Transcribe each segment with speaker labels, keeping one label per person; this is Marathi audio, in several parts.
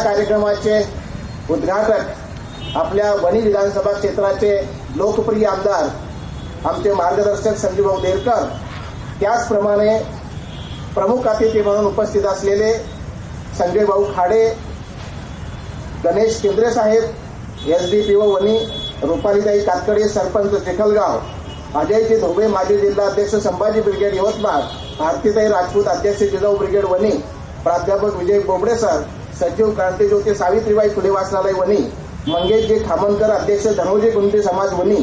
Speaker 1: कार्यक्रमाचे उद्घाटक आपल्या वणी विधानसभा क्षेत्राचे लोकप्रिय आमदार आमचे मार्गदर्शक संजीवभाऊ देरकर, त्याचप्रमाणे प्रमुख अतिथी म्हणून उपस्थित असलेले संजय भाऊ खाडे, गणेश केंद्रे साहेब, SDPO वणी, रुपालीताई कातकडे सरपंच चिखलगाव, अजयजी धोबे माजी जिल्हा अध्यक्ष संभाजी ब्रिगेड यवतमाळ, आरतीताई राजपूत अध्यक्ष जिजाऊ ब्रिगेड वणी, प्राध्यापक विजय बोबडे सर, सचिव क्रांतिज्योती सावित्रीबाई फुले वाचनालय वणी, मंगेशजी खामनकर अध्यक्ष धनोजी कुंटी समाज वणी,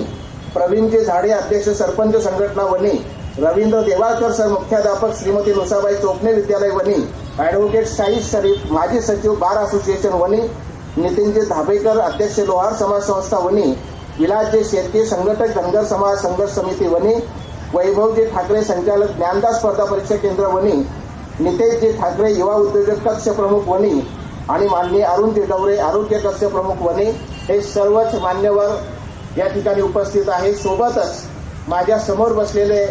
Speaker 1: प्रवीणजी झाडे अध्यक्ष सरपंच संघटना वणी, रवींद्र देवाळकर सर मुख्याध्यापक श्रीमती नुसाबाई चोपणे विद्यालय वणी, ॲडव्होकेट शाहीद शरीफ माजी सचिव बार असोसिएशन वणी, नितीनजी धाबेकर अध्यक्ष लोहार समाज संस्था वणी, विलासजी शेट्टी संघटक धनगर समाज संघर्ष समिती वणी, वैभवजी ठाकरे संचालक ज्ञानदास स्पर्धा परीक्षा केंद्र वणी, नितेशजी ठाकरे युवा उद्योजक कक्ष प्रमुख वणी आणि माननीय अरुणजी डवरे आरोग्य कक्ष प्रमुख वणी, हे सर्वच मान्यवर या ठिकाणी उपस्थित आहे. सोबतच माझ्या समोर बसलेले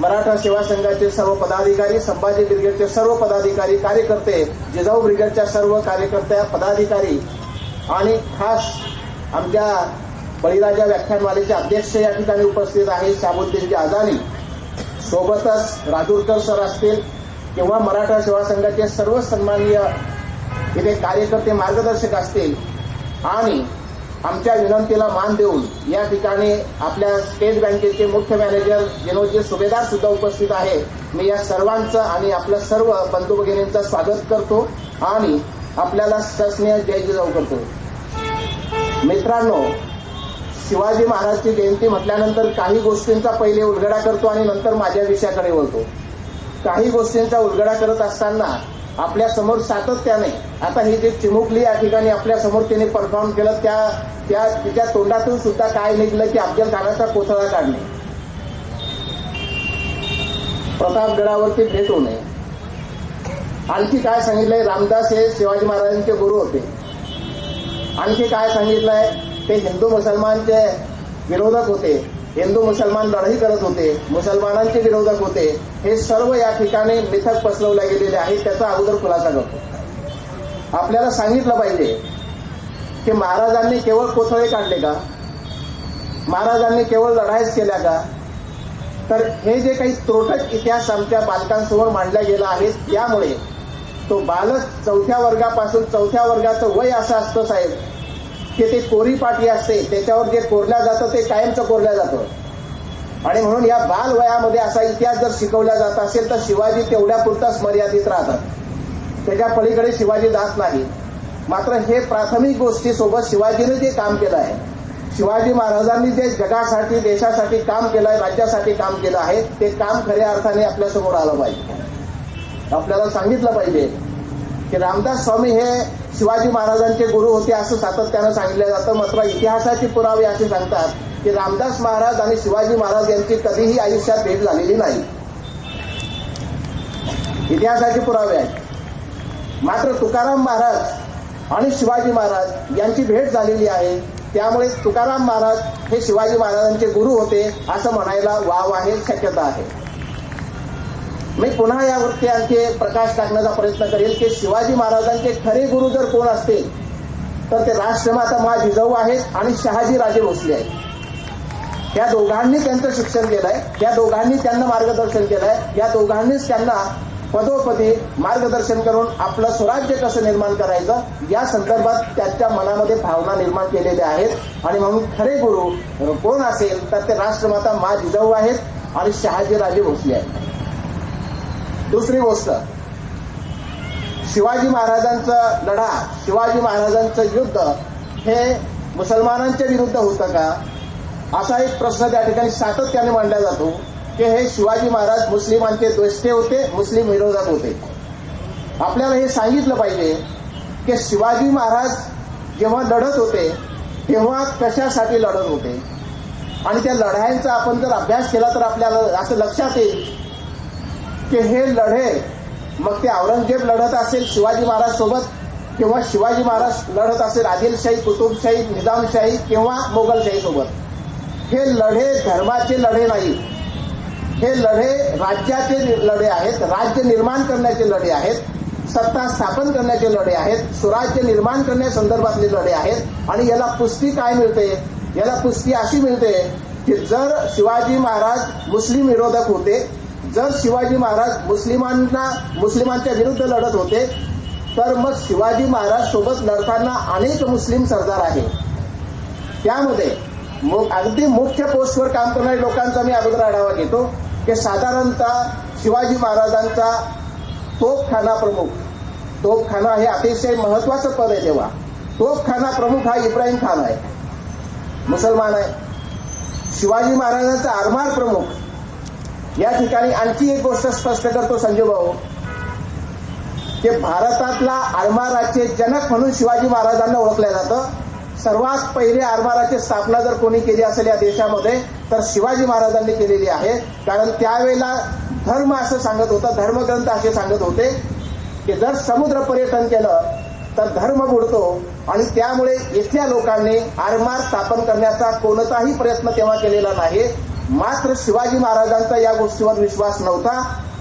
Speaker 1: मराठा सेवा संघाचे सर्व पदाधिकारी, संभाजी ब्रिगेडचे सर्व पदाधिकारी कार्यकर्ते, जिजाऊ ब्रिगेडच्या सर्व कार्यकर्त्या पदाधिकारी आणि खास आमच्या बळीराजा व्याख्यानमालेचे अध्यक्ष या ठिकाणी उपस्थित आहे शाबुद्दीनजी आजानी, सोबतच राजूरकर सर असतील किंवा मराठा सेवा संघाचे सर्व सन्माननीय इथे कार्यकर्ते मार्गदर्शक असतील आणि आमच्या विनंतीला मान देऊन या ठिकाणी आपल्या स्टेट बँकेचे मुख्य मॅनेजर विनोदजी सुभेदार सुद्धा उपस्थित आहे. मी या सर्वांचं आणि आपल्या सर्व बंधू भगिनींचं स्वागत करतो आणि आपल्याला सस्नेह जय जिजाऊ करतो. मित्रांनो, शिवाजी महाराजची जयंती म्हटल्यानंतर काही गोष्टींचा पहिले उलगडा करतो आणि नंतर माझ्या विषयाकडे वळतो. काही गोष्टींचा उलगडा करत असताना आपल्या समोर सातत्याने आता ही जी चिमुकली या ठिकाणी आपल्या समोर तिने परफॉर्म केलं, तिच्या तोंडातून सुद्धा काय निघलं की अफजल खानाचा कोथळा काढणे, प्रतापगडावरती भेट होणे. आणखी काय सांगितलंय, रामदास हे शिवाजी महाराजांचे गुरु होते. आणखी काय सांगितलंय, ते हिंदू मुसलमानचे विरोधक होते, हिंदू मुसलमान लढाई करत होते, मुसलमानांचे विरोधक होते. हे सर्व या ठिकाणी मिथक पसरवले गेलेले आहे. त्याचा अगोदर खुलासा करतो. आपल्याला सांगितलं पाहिजे की महाराजांनी केवळ कोथळे काढले का, महाराजांनी केवळ लढाईच केल्या का, तर हे जे काही त्रोटक इतिहास आमच्या बालकांसमोर मांडला गेला आहे त्यामुळे तो बालक चौथ्या वर्गाचं वय असं असतं साहेब की ते कोरी पाटी असते, त्याच्यावर जे कोरल्या जातं ते कायमचं कोरल्या जातं. आणि म्हणून या बाल वयामध्ये असा इतिहास जर शिकवला जात असेल तर शिवाजी तेवढ्या पुरताच मर्यादित राहतात, त्याच्या पलीकडे शिवाजी जात नाही. मात्र हे प्राथमिक गोष्टीसोबत शिवाजीने जे काम केलं आहे, शिवाजी महाराजांनी जे जगासाठी देशासाठी काम केलं आहे, राज्यासाठी काम केलं आहे, ते काम खऱ्या अर्थाने आपल्यासमोर आलं पाहिजे. आपल्याला सांगितलं पाहिजे की रामदास स्वामी हे शिवाजी महाराजांचे गुरु होते असं सातत्यानं सांगितलं जातं. मात्र इतिहासाचे पुरावे असे सांगतात की रामदास महाराज आणि शिवाजी महाराज यांची कधीही आयुष्यात भेट झालेली नाही. इतिहासाचे पुरावे आहेत. मात्र तुकाराम महाराज आणि शिवाजी महाराज यांची भेट झालेली आहे. त्यामुळे तुकाराम महाराज हे शिवाजी महाराजांचे गुरु होते असं म्हणायला वाव आहे, शक्यता आहे. मी पुन्हा यावरती आणखी प्रकाश टाकण्याचा प्रयत्न करेल की शिवाजी महाराजांचे खरे गुरु जर कोण असतील तर ते राष्ट्रमाता मा जिजाऊ आहेत आणि शहाजी राजे भोसले आहेत. या दोघांनी त्यांचं शिक्षण केलंय, या दोघांनी त्यांना मार्गदर्शन केलंय, या दोघांनीच त्यांना पदोपदी मार्गदर्शन करून आपलं स्वराज्य कसं निर्माण करायचं या संदर्भात त्यांच्या मनामध्ये भावना निर्माण केलेल्या आहेत. आणि म्हणून खरे गुरु कोण असेल तर ते राष्ट्रमाता मा जिजाऊ आहेत आणि शहाजी राजे भोसले आहेत. दुसरी गोष्ट, शिवाजी महाराजांचा लढा, शिवाजी महाराजांचं युद्ध हे मुसलमानांच्या विरुद्ध होतं का, असा एक प्रश्न त्या ठिकाणी सातत्याने मांडला जातो की हे शिवाजी महाराज मुस्लिमांचे द्वेष्टे होते, मुस्लिम विरोधक होते. आपल्याला हे सांगितलं पाहिजे की शिवाजी महाराज जेव्हा लढत होते तेव्हा कशासाठी लढत होते आणि त्या लढायांचा आपण जर अभ्यास केला तर आपल्याला असं लक्षात येईल की हे लढे, मग ते औरंगजेब लढत असेल शिवाजी महाराज सोबत किंवा शिवाजी महाराज लढत असेल आदिलशाही, कुतुबशाही, निजामशाही किंवा मोगलशाही सोबत, हे लढे धर्माचे लढे नाही, हे लढे राज्याचे लढे आहेत, राज्य निर्माण करण्याचे लढे आहेत. सत्ता स्थापन करण्याचे लढे आहेत, स्वराज्य निर्माण करण्यासंदर्भातले लढे आहेत. आणि याला पुष्टी काय मिळते? याला पुष्टी अशी मिळते की जर शिवाजी महाराज मुस्लिम विरोधक होते, जर शिवाजी महाराज मुस्लिमांच्या विरुद्ध लढत होते, तर मग शिवाजी महाराज सोबत लढताना अनेक मुस्लिम सरदार आहेत. त्यामध्ये अगदी मुख्य पोस्टवर काम करणाऱ्या लोकांचा मी अगोदर आढावा घेतो की साधारणतः शिवाजी महाराजांचा तोफखाना प्रमुख, तोफखाना हे अतिशय महत्वाचं पद आहे. तेव्हा तोफखाना प्रमुख हा इब्राहिम खान आहे, मुसलमान आहे. शिवाजी महाराजांचा आरमार प्रमुख, या ठिकाणी आणखी एक गोष्ट स्पष्ट करतो संजय भाऊ, की भारतातला आरमाराचे जनक म्हणून शिवाजी महाराजांना ओळखलं जातं. सर्वात पहिले आरमाराची स्थापना जर कोणी केली असेल या देशामध्ये तर शिवाजी महाराजांनी केलेली आहे. कारण त्यावेळेला धर्म असं सांगत होता, धर्मग्रंथ असे सांगत होते की जर समुद्र पर्यटन केलं तर धर्म बुडतो. आणि त्यामुळे इथल्या लोकांनी आरमार स्थापन करण्याचा कोणताही प्रयत्न तेव्हा केलेला नाही. मात्र शिवाजी महाराजांचा या गोष्टीवर विश्वास नव्हता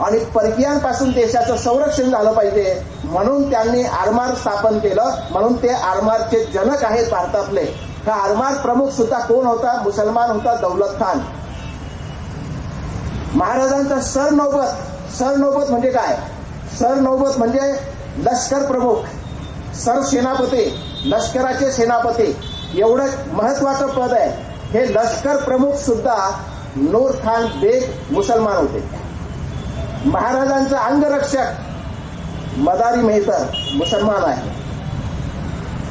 Speaker 1: आणि परकीयांपासून देशाचं संरक्षण झालं पाहिजे म्हणून त्यांनी आरमार स्थापन केलं. म्हणून ते आरमारचे जनक आहेत भारतातले. हा आरमार प्रमुख सुद्धा कोण होता? मुसलमान होता, दौलत खान. महाराजांचा सरनौबत म्हणजे काय? सरनौबत म्हणजे लष्कर प्रमुख, सरसेनापती, लष्कराचे सेनापती, एवढं महत्वाचं पद आहे. हे लष्कर प्रमुख सुद्धा नूर खान बेग मुसलमान होते. महाराजांचा अंगरक्षक मदारी मेहतर मुसलमान आहे.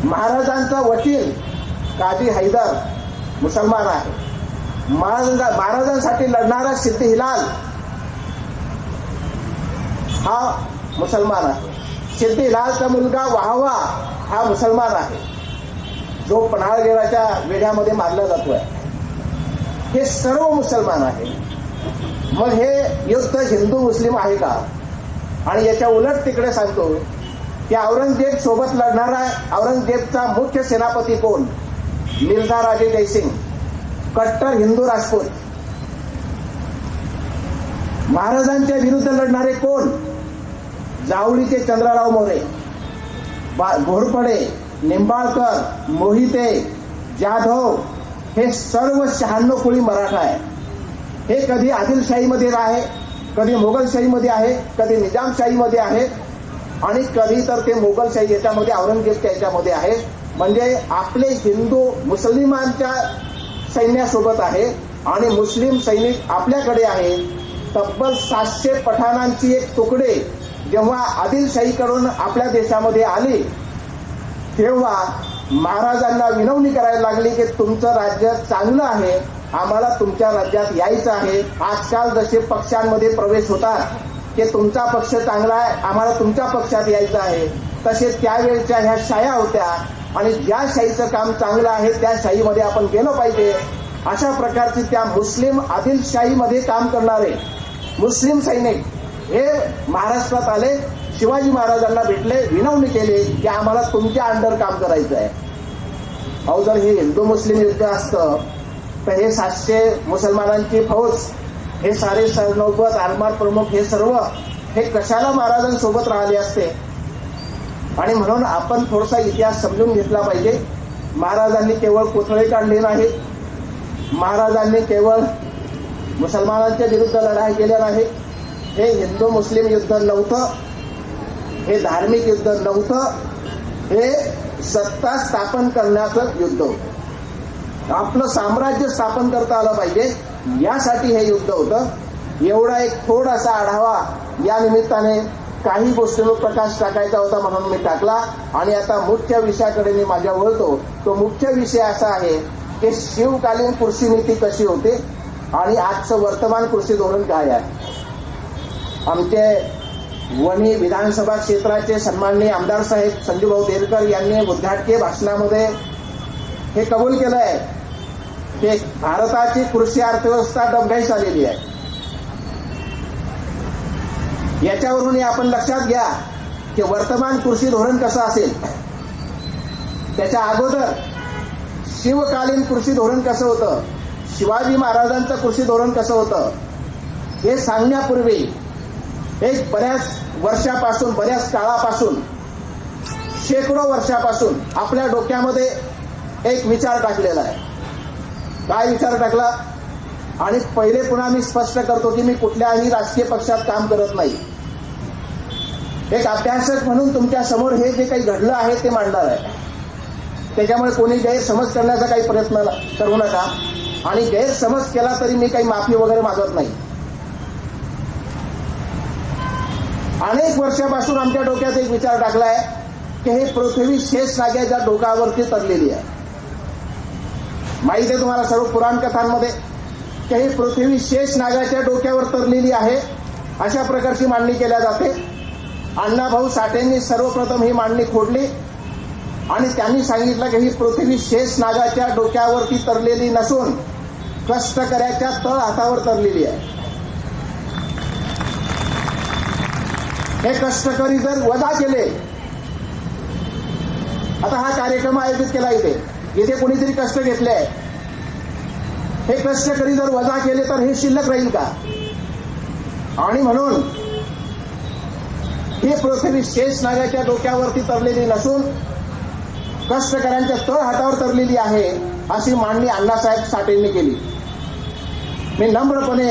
Speaker 1: महाराजांचा वकील काजी हैदर मुसलमान आहे. महाराजांसाठी लढणारा सिद्दी हिलाल हा मुसलमान आहे. सिद्दी हिलालचा मुलगा वाहवा हा मुसलमान आहे, जो पन्हाळगडाच्या वेढ्यामध्ये मारला जातोय. हे सर्व मुसलमान आहे. मग हे युद्ध हिंदू मुस्लिम आहे का? आणि याच्या उलट तिकडे सांगतो की औरंगजेब सोबत लढणारा औरंगजेबचा मुख्य सेनापती कोण? मिर्झा राजे जयसिंग, कट्टर हिंदू राजपूत. महाराजांच्या विरुद्ध लढणारे कोण? जावळीचे चंद्रराव मोरे, घोरपडे, निंबाळकर, मोहिते, जाधव, हे सर्व 96 कुळी मराठा आहे. हे कधी आदिलशाहीमध्ये आहे, कधी मोगलशाहीमध्ये आहे, कधी निजामशाहीमध्ये आहे आणि कधी तर ते मोगलशाही याच्यामध्ये औरंगजेबच्या याच्यामध्ये आहे. म्हणजे आपले हिंदू मुस्लिमांच्या सैन्यासोबत आहे आणि मुस्लिम सैनिक आपल्याकडे आहे. तब्बल 700 पठाणांची एक तुकडे जेव्हा आदिलशाहीकडून आपल्या देशामध्ये आली तेव्हा महाराजांना विनवणी करायला लागली की तुमचं राज्य चांगलं आहे, आम्हाला तुमच्या राज्यात यायचं आहे. आजकाल जसे पक्षांमध्ये प्रवेश होतात की तुमचा पक्ष चांगला आहे, आम्हाला तुमच्या पक्षात यायचं आहे, तसे त्यावेळच्या ह्या शाया होत्या आणि ज्या शाहीचं काम चांगलं आहे त्या शाहीमध्ये आपण गेलो पाहिजे. अशा प्रकारची त्या मुस्लिम आदिलशाहीमध्ये काम करणारे मुस्लिम सैनिक हे महाराष्ट्रात आले, शिवाजी महाराजांना भेटले, विनवणी केली की आम्हाला तुमच्या अंडर काम करायचं आहे. अहो, जर हे हिंदू मुस्लिम युद्ध असतं तर हे 700 मुसलमानांची फौज, हे सारे सरनौबत, आरमार प्रमुख, हे सर्व हे कशाला महाराजांसोबत राहिले असते? आणि म्हणून आपण थोडासा इतिहास समजून घेतला पाहिजे. महाराजांनी केवळ कोथळे काढले नाहीत, महाराजांनी केवळ मुसलमानांच्या विरुद्ध लढाई केल्या नाही. हे हिंदू मुस्लिम युद्ध नव्हतं, हे धार्मिक युद्ध नव्हतं, हे सत्ता स्थापन करण्याचं युद्ध होतं. आपलं साम्राज्य स्थापन करता आलं पाहिजे यासाठी हे युद्ध होतं. एवढा एक थोडासा आढावा या निमित्ताने काही गोष्टींवर प्रकाश टाकायचा होता म्हणून मी टाकला. आणि आता मुख्य विषयाकडे मी माझ्या वळतो. तो मुख्य विषय असा आहे की शिवकालीन कृषी नीती कशी होते आणि आजचं वर्तमान कृषी धोरण काय आहे. आमचे वणी विधानसभा क्षेत्राचे सन्माननीय आमदार साहेब संजूभाऊ देरकर यांनी उद्घाटकीय भाषणामध्ये हे कबूल केलं आहे की भारताची कृषी अर्थव्यवस्था डबघाईस आलेली आहे. याच्यावरून आपण लक्षात घ्या की वर्तमान कृषी धोरण कसं असेल. त्याच्या अगोदर शिवकालीन कृषी धोरण कसं होतं, शिवाजी महाराजांचं कृषी धोरण कसं होतं हे सांगण्यापूर्वी एक बऱ्याच वर्षापासून, बऱ्याच काळापासून, शेकडो वर्षापासून आपल्या डोक्यामध्ये एक विचार टाकलेला आहे. काय विचार टाकला? आणि पहिले पुन्हा मी स्पष्ट करतो की मी कुठल्याही राजकीय पक्षात काम करत नाही. एक अभ्यासक म्हणून तुमच्या समोर हे जे काही घडलं आहे ते मांडणार आहे. त्याच्यामुळे कोणी गैरसमज करण्याचा काही प्रयत्न करू नका. आणि गैरसमज केला तरी मी काही माफी वगैरे मागत नाही. अनेक वर्षापासून आमच्या डोक्यात एक विचार टाकलाय की हे पृथ्वी शेष नाग्याच्या डोक्यावरती तरलेली आहे. माहिती आहे तुम्हाला सर्व पुराण कथांमध्ये की ही पृथ्वी शेष नागाच्या डोक्यावर तरलेली आहे, अशा प्रकारची मांडणी केल्या जाते. अण्णाभाऊ साठेंनी सर्वप्रथम ही मांडणी खोडली आणि त्यांनी सांगितलं की ही पृथ्वी शेष नागाच्या डोक्यावरती तरलेली नसून कष्टकऱ्याच्या तळ हातावर तरलेली आहे. हे कष्टकरी जर वजा केले, आता हा कार्यक्रम आयोजित केला इथे कोणीतरी कष्ट घेतले आहे, हे कष्टकरी जर वजा केले तर हे शिल्लक राहील का? आणि म्हणून ही पृथ्वी शेष नागाच्या डोक्यावरती तरलेली नसून कष्टकऱ्यांच्या तळ हातावर तरलेली आहे, अशी मांडणी अण्णासाहेब साठेंनी केली. मी नम्रपणे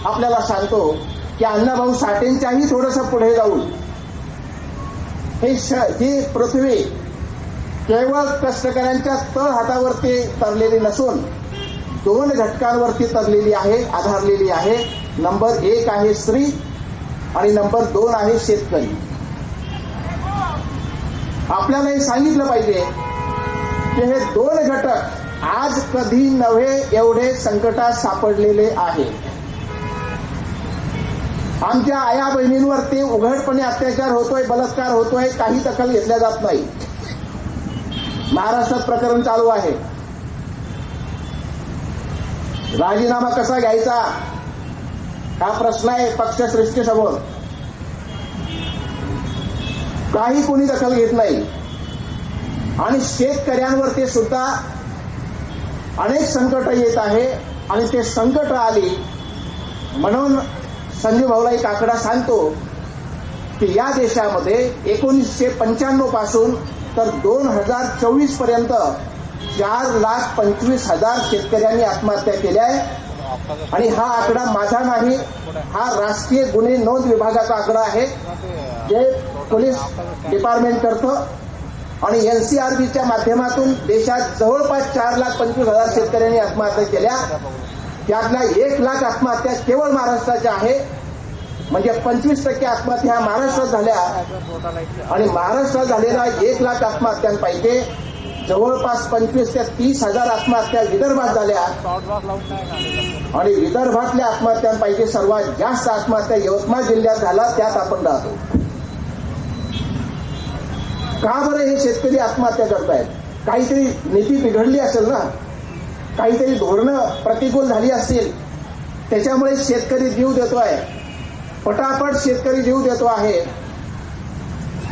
Speaker 1: आपल्याला सांगतो की अण्णाभाऊ साठेंच्याही थोडंसं पुढे जाऊन ही पृथ्वी केवळ कष्टकऱ्यांच्या तळ हातावरती तरलेली नसून दोन घटकांवरती तरलेली आहे, आधारलेली आहे. नंबर 1 आहे स्त्री आणि नंबर 2 आहे शेतकरी. आपल्याला हे सांगितलं पाहिजे की हे दोन घटक आज कधी नव्हे एवढे संकटात सापडलेले आहे. आमच्या आया बहिणींवर ते उघडपणे अत्याचार होतोय, बलात्कार होतोय, काही दखल घेतल्या जात नाही. महाराष्ट्रात प्रकरण चालू आहे. राजीनामा कसा घ्यायचा हा प्रश्न आहे पक्षश्रेष्ठीसमोर. काही कोणी दखल घेत नाही. आणि शेतकऱ्यांवरती सुद्धा अनेक संकट येत आहे आणि ते संकट आली म्हणून संजीव भाऊला एक आकडा सांगतो की या देशामध्ये 1995 पासून तर 2024 पर्यंत 4,25,000 शेतकऱ्यांनी आत्महत्या केल्या आहे. आणि हा आकडा माझा नाही, हा राष्ट्रीय गुन्हे नोंद विभागाचा आकडा आहे, जे पोलीस डिपार्टमेंट करतं. आणि NCRBच्या माध्यमातून देशात जवळपास 4,25,000 शेतकऱ्यांनी आत्महत्या केल्या. त्यातल्या 1,00,000 आत्महत्या केवळ महाराष्ट्राच्या आहे. म्हणजे 25% आत्महत्या महाराष्ट्रात झाल्या. आणि महाराष्ट्रात झालेल्या 1,00,000 आत्महत्यांपैकी जवळपास 25,000 ते 30,000 आत्महत्या विदर्भात झाल्या. आणि विदर्भातल्या आत्महत्यांपैकी सर्वात जास्त आत्महत्या यवतमाळ जिल्ह्यात झाला, त्यात आपण राहतो. का बरं हे शेतकरी आत्महत्या करतायत? काहीतरी नीती बिघडली असेल ना, काहीतरी धोरणं प्रतिकूल झाली असतील, त्याच्यामुळे शेतकरी जीव देतोय. पटापट शेतकरी जीव देतो आहे.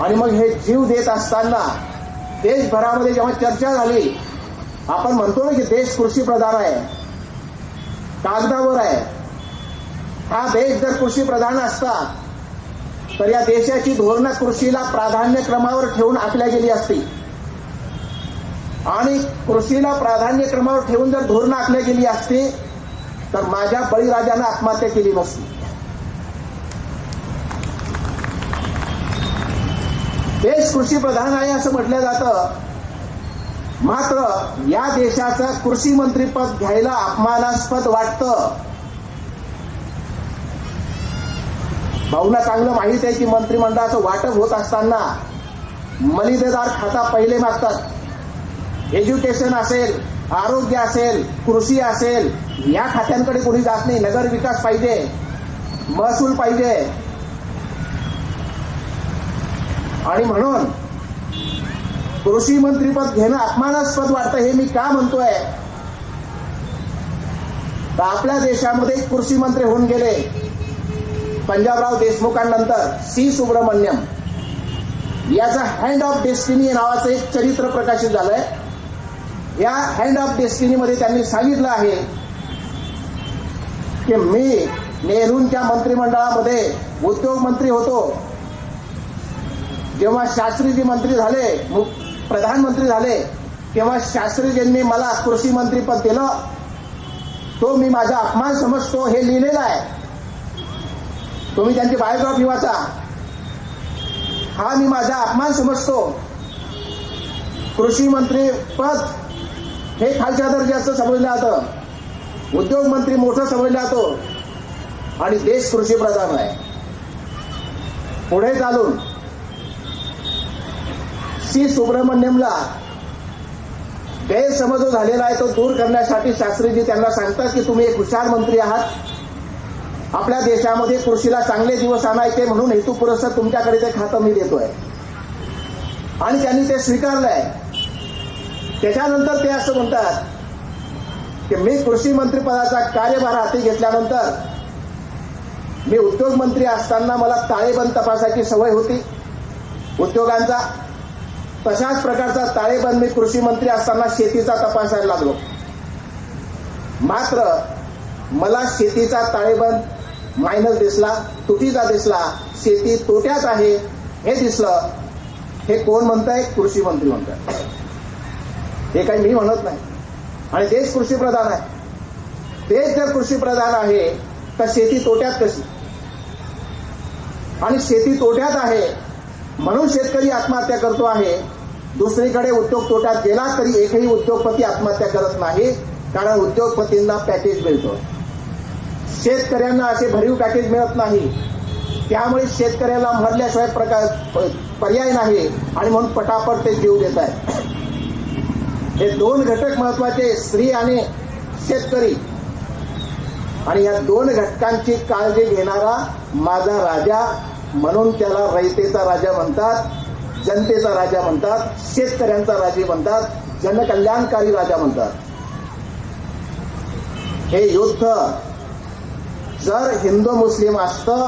Speaker 1: आणि मग हे जीव देत असताना देशभरामध्ये जेव्हा चर्चा झाली, आपण म्हणतो ना की देश कृषी प्रधान आहे, कागदावर आहे. हा देश जर कृषी प्रधान असता तर या देशाची धोरणं कृषीला प्राधान्य क्रमावर ठेवून आखल्या गेली असती. आणि कृषीला प्राधान्य क्रमावर ठेवून जर धोरणं आखल्या गेली असती तर माझ्या बळीराजानं आत्महत्या केली नसती. देश कृषी प्रधान आहे असं म्हटलं जातं, मात्र या देशाचं कृषी मंत्रीपद घ्यायला अपमानास्पद वाटतं. भाऊंना चांगलं माहित आहे की मंत्रिमंडळाचं वाटप होत असताना मलिदेदार खाता पहिले मागतात. एज्युकेशन असेल, आरोग्य असेल, कृषी असेल, या खात्यांकडे कोणी जात नाही. नगर विकास पाहिजे, महसूल पाहिजे. आणि म्हणून कृषी मंत्रीपद घेणं अपमानास्पद वाटतं. हे मी का म्हणतोय तर आपल्या देशामध्ये कृषी मंत्री होऊन गेले पंजाबराव देशमुखांनंतर सी सुब्रमण्यम. याचा हँड ऑफ डेस्टिनी नावाचं एक चरित्र प्रकाशित झालंय. या हँड ऑफ डेस्टिनीमध्ये त्यांनी सांगितलं आहे की मी नेहरूंच्या मंत्रिमंडळामध्ये उद्योग मंत्री होतो जेव्हा शास्त्रीजी मंत्री झाले, प्रधानमंत्री झाले, तेव्हा शास्त्रीजींनी मला कृषी मंत्री पद दिलं. तो मी माझा अपमान समजतो, हे लिहिलेलं आहे. तुम्ही त्यांची बायोग्राफी वाचा. हा मी माझा अपमान समजतो. कृषी मंत्री पद हे खालच्या दर्जाचं समजलं जातं, उद्योग मंत्री मोठं समजलं जातो आणि देश कृषी प्रधान आहे. पुढे चालून सी सुब्रमण्यमला गैरसमज जो झालेला आहे तो दूर करण्यासाठी शास्त्रीजी त्यांना सांगतात की तुम्ही एक हुशार मंत्री आहात. आपल्या देशामध्ये कृषीला चांगले दिवस आणायचे म्हणून हेतुपुरस्सर तुमच्याकडे ते खातं मी देतोय. आणि त्यांनी ते स्वीकारलंय. त्याच्यानंतर ते असं म्हणतात की मी कृषी मंत्री पदाचा कार्यभार हाती घेतल्यानंतर मी उद्योग मंत्री असताना मला ताळेबंद तपासायची सवय होती उद्योगांचा. तशाच प्रकारचा ताळेबंद मी कृषी मंत्री असताना शेतीचा तपासायला लागलो. मात्र मला शेतीचा ताळेबंद मायनस दिसला, तुटीचा दिसला, शेती तोट्यात आहे हे दिसलं. हे कोण म्हणताय? कृषी मंत्री म्हणताय. हे काही मी म्हणत नाही. आणि देश कृषी प्रधान आहे. देश जर कृषी प्रधान आहे तर शेती तोट्यात कशी? आणि शेती तोट्यात आहे म्हणून शेतकरी आत्महत्या करतो आहे. दुसरीकडे उद्योग तोट्यात गेला तरी एकही उद्योगपती आत्महत्या करत नाही, कारण उद्योगपतींना पॅकेज मिळतो. शेतकऱ्यांना असे भरीव पॅकेज मिळत नाही. त्यामुळे शेतकऱ्याला मरल्याशिवाय पर्याय नाही आणि म्हणून पटापट ते जीव देत आहेत. हे दोन घटक महत्वाचे, स्त्री आणि शेतकरी. आणि या दोन घटकांची काळजी घेणारा माझा राजा, म्हणून त्याला रयतेचा राजा म्हणतात, जनतेचा राजा म्हणतात, शेतकऱ्यांचा राजा म्हणतात, जनकल्याणकारी राजा म्हणतात. हे युद्ध जर हिंदू मुस्लिम असतं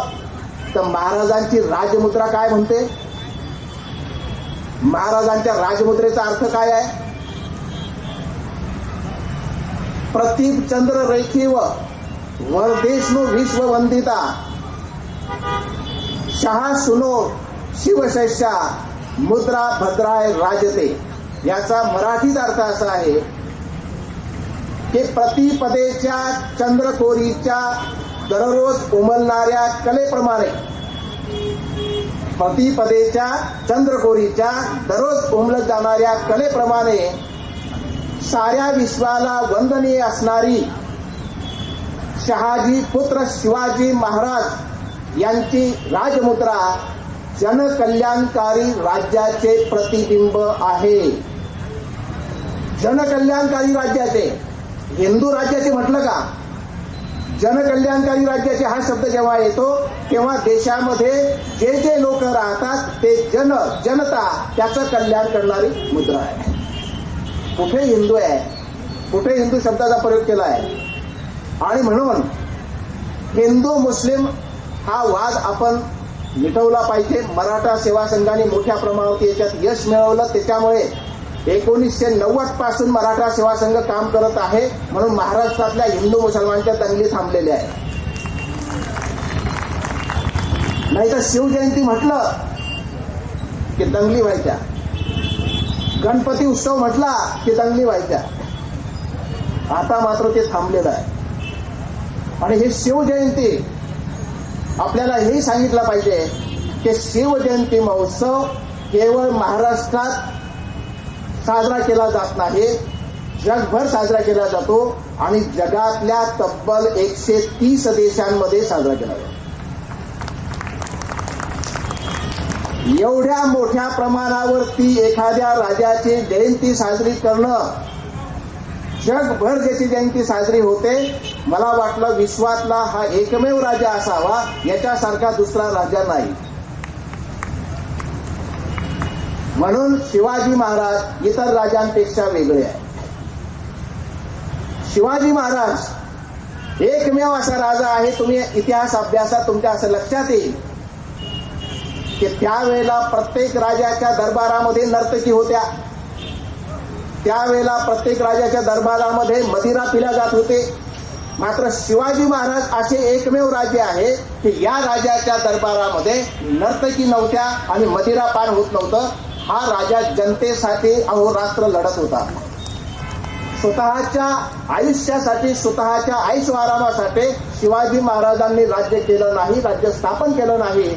Speaker 1: तर महाराजांची राजमुद्रा काय म्हणते? महाराजांच्या राजमुद्रेचा अर्थ काय आहे? प्रतीप चंद्र रेखीव वरदेशनो विश्ववंदिता शहा सुनो शिवशैष्या मुद्रा भद्राय राजते. याचा मराठीत अर्थ असा आहे की प्रतिपदेच्या चंद्रकोरीच्या दररोज उमलणाऱ्या कलेप्रमाणे, प्रतिपदेच्या चंद्रकोरीच्या दररोज उमलत जाणाऱ्या कलेप्रमाणे साऱ्या विश्वाला वंदनीय असणारी शहाजी पुत्र शिवाजी महाराज यांची राजमुद्रा जनकल्याणकारी राज्याचे प्रतिबिंब आहे. जनकल्याणकारी राज्याचे, हिंदू राज्याचे म्हटलं का? जनकल्याणकारी राज्याचे हा शब्द जेव्हा येतो तेव्हा देशामध्ये जे जे लोक राहतात ते जनता त्याचं कल्याण करणारी मुद्रा आहे. कुठे हिंदू आहे, कुठे हिंदू शब्दाचा प्रयोग केला आहे. आणि म्हणून हिंदू मुस्लिम हा वाद आपण मिटवला पाहिजे. मराठा सेवा संघाने मोठ्या प्रमाणात याच्यात यश मिळवलं. त्याच्यामुळे 1990 पासून मराठा सेवा संघ काम करत आहे. म्हणून महाराष्ट्रातल्या हिंदू मुसलमानच्या दंगली थांबलेल्या आहे. नाही तर शिवजयंती म्हटलं की दंगली व्हायच्या, गणपती उत्सव म्हटला की दंगली व्हायच्या. आता मात्र ते थांबलेलं आहे. आणि हे शिवजयंती आपल्याला हे सांगितलं पाहिजे की शिवजयंती महोत्सव केवळ महाराष्ट्रात साजरा केला जात नाही, जगभर साजरा केला जातो आणि जगातल्या तब्बल 130 देशांमध्ये साजरा केला जातो. एवढ्या मोठ्या प्रमाणावरती एखाद्या राजाची जयंती साजरी करणं, जगभर ज्याची जयंती साजरी होते, मला वाटलं विश्वातला हा एकमेव राजा असावा, याच्यासारखा दुसरा राजा नाही. म्हणून शिवाजी महाराज इतर राजांपेक्षा वेगळे आहे. शिवाजी महाराज एकमेव असा राजा आहे, तुम्ही इतिहास अभ्यासात तुमच्या असं लक्षात येईल की त्यावेळेला प्रत्येक राजाच्या दरबारामध्ये नर्तकी होत्या. त्यावेळेला प्रत्येक राजाच्या दरबारामध्ये मदिरा पिल्या जात होते. मात्र शिवाजी महाराज असे एकमेव राजे आहे की या राजाच्या दरबारामध्ये नर्तकी नव्हत्या आणि मदिरापान होत नव्हतं. हा राजा जनतेसाठी अहोरात्र लढत होता. स्वतःच्या आयुष्यासाठी, स्वतःच्या ऐशो आरामासाठी शिवाजी महाराजांनी राज्य केलं नाही, राज्य स्थापन केलं नाही.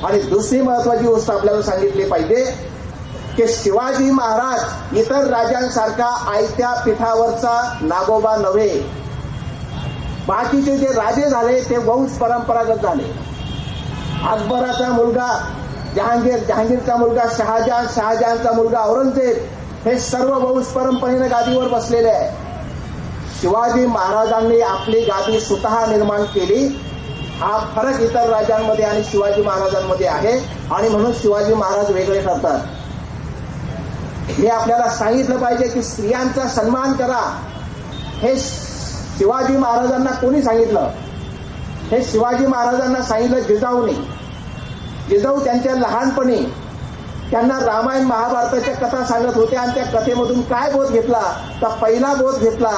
Speaker 1: आणि दुसरी महत्वाची गोष्ट आपल्याला सांगितली पाहिजे की शिवाजी महाराज इतर राजांसारखा आयत्या पिठावरचा नागोबा नव्हे. बाकीचे जे राजे झाले ते वंश परंपरागत झाले. अकबराचा मुलगा जहांगीर, जहांगीरचा मुलगा शहाजहान, शहाजहानचा मुलगा औरंगजेब, हे सर्व वंश परंपरेने गादीवर बसलेले आहे. शिवाजी महाराजांनी आपली गादी स्वतः निर्माण केली. हा फरक इतर राजांमध्ये आणि शिवाजी महाराजांमध्ये आहे आणि म्हणून शिवाजी महाराज वेगळे ठरतात. हे आपल्याला सांगितलं पाहिजे की स्त्रियांचा सन्मान करा. हे शिवाजी महाराजांना कोणी सांगितलं? हे शिवाजी महाराजांना सांगितलं जिजाऊने. जिजाऊ त्यांच्या लहानपणी त्यांना रामायण महाभारताच्या कथा सांगत होत्या आणि त्या कथेमधून काय बोध घेतला? तर पहिला बोध घेतला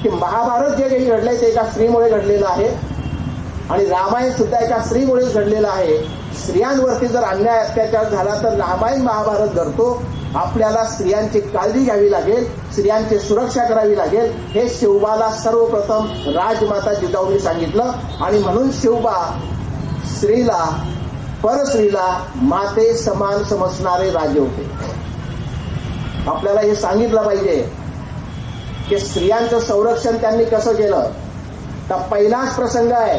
Speaker 1: की महाभारत जे काही घडलंय ते एका स्त्रीमुळे घडलेलं आहे आणि रामायण सुद्धा एका स्त्रीमुळेच घडलेलं आहे. स्त्रियांवरती जर अन्याय अत्याचार झाला तर रामायण महाभारत घडतो. आपल्याला स्त्रियांची काळजी घ्यावी लागेल, स्त्रियांची सुरक्षा करावी लागेल. हे शिवबाला सर्वप्रथम राजमाता जिजाऊंनी सांगितलं आणि म्हणून शिवबा स्त्रीला, परस्त्रीला माते समान समजणारे राजे होते. आपल्याला हे सांगितलं पाहिजे की स्त्रियांचं संरक्षण त्यांनी कसं केलं. तर पहिलाच प्रसंग आहे,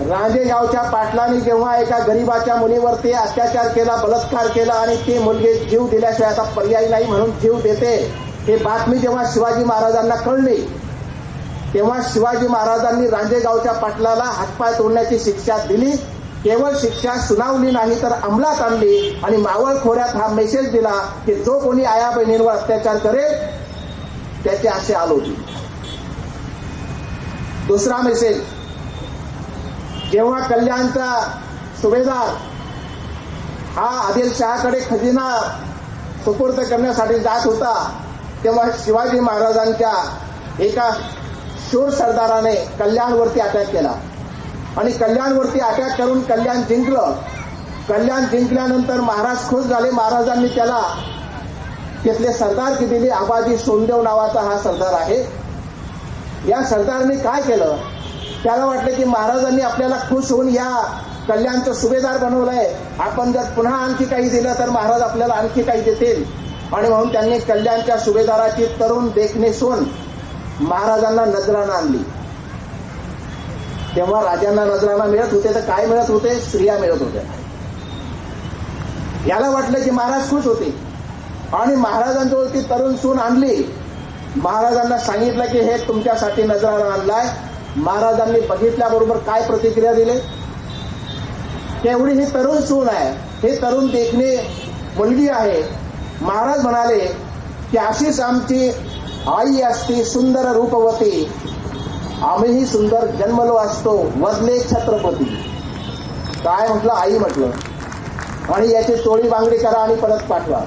Speaker 1: रांजेगावच्या पाटलांनी जेव्हा एका गरीबाच्या मुलीवरती अत्याचार केला, बलात्कार केला आणि ती मुलगी जीव दिल्याशिवाय आता पर्याय नाही म्हणून जीव देते, हे बातमी जेव्हा शिवाजी महाराजांना कळली तेव्हा शिवाजी महाराजांनी रांजेगावच्या पाटलाला हातपाय तोडण्याची शिक्षा दिली. केवळ शिक्षा सुनावली नाही तर अंमलात आणली आणि मावळ खोऱ्यात हा मेसेज दिला की जो कोणी आया बहिणींवर अत्याचार करेल त्याचे असे हाल होतील. दुसरा मेसेज, जेव्हा कल्याणचा सुभेदार हा आदिलशहाकडे खजिना सुपूर्द करण्यासाठी जात होता तेव्हा शिवाजी महाराजांच्या एका शूर सरदाराने कल्याणवरती अटॅक केला आणि कल्याणवरती अटॅक करून कल्याण जिंकलं. कल्याण जिंकल्यानंतर महाराज खुश झाले. महाराजांनी त्याला तिथले सरदारकी दिली. आबाजी सोनदेव नावाचा हा सरदार आहे. या सरदारने काय केलं, त्याला वाटलं की महाराजांनी आपल्याला खुश होऊन या कल्याणचं सुभेदार बनवलंय, आपण जर पुन्हा आणखी काही दिलं तर महाराज आपल्याला आणखी काही देतील. आणि म्हणून त्यांनी कल्याणच्या सुभेदाराची तरुण देखणे सून महाराजांना नजराणा आणली. तेव्हा राजांना नजराणा मिळत होते तर काय मिळत होते? स्त्रिया मिळत होत्या. याला वाटलं की महाराज खुश होते आणि महाराजांजवळ ती तरुण सून आणली. महाराजांना सांगितलं की हे तुमच्यासाठी नजराणा आणलाय. महाराजांनी बघितल्याबरोबर काय प्रतिक्रिया दिली? केवढी ही तरुण सून आहे, हे तरुण देखणे मुलगी आहे. महाराज म्हणाले की अशीच आमची आई असती सुंदर रूपवती, आम्हीही सुंदर जन्मलो असतो वदले छत्रपती. काय म्हटलं? आई म्हटलं. आणि याची चोळी बांगडी करा आणि परत पाठवा.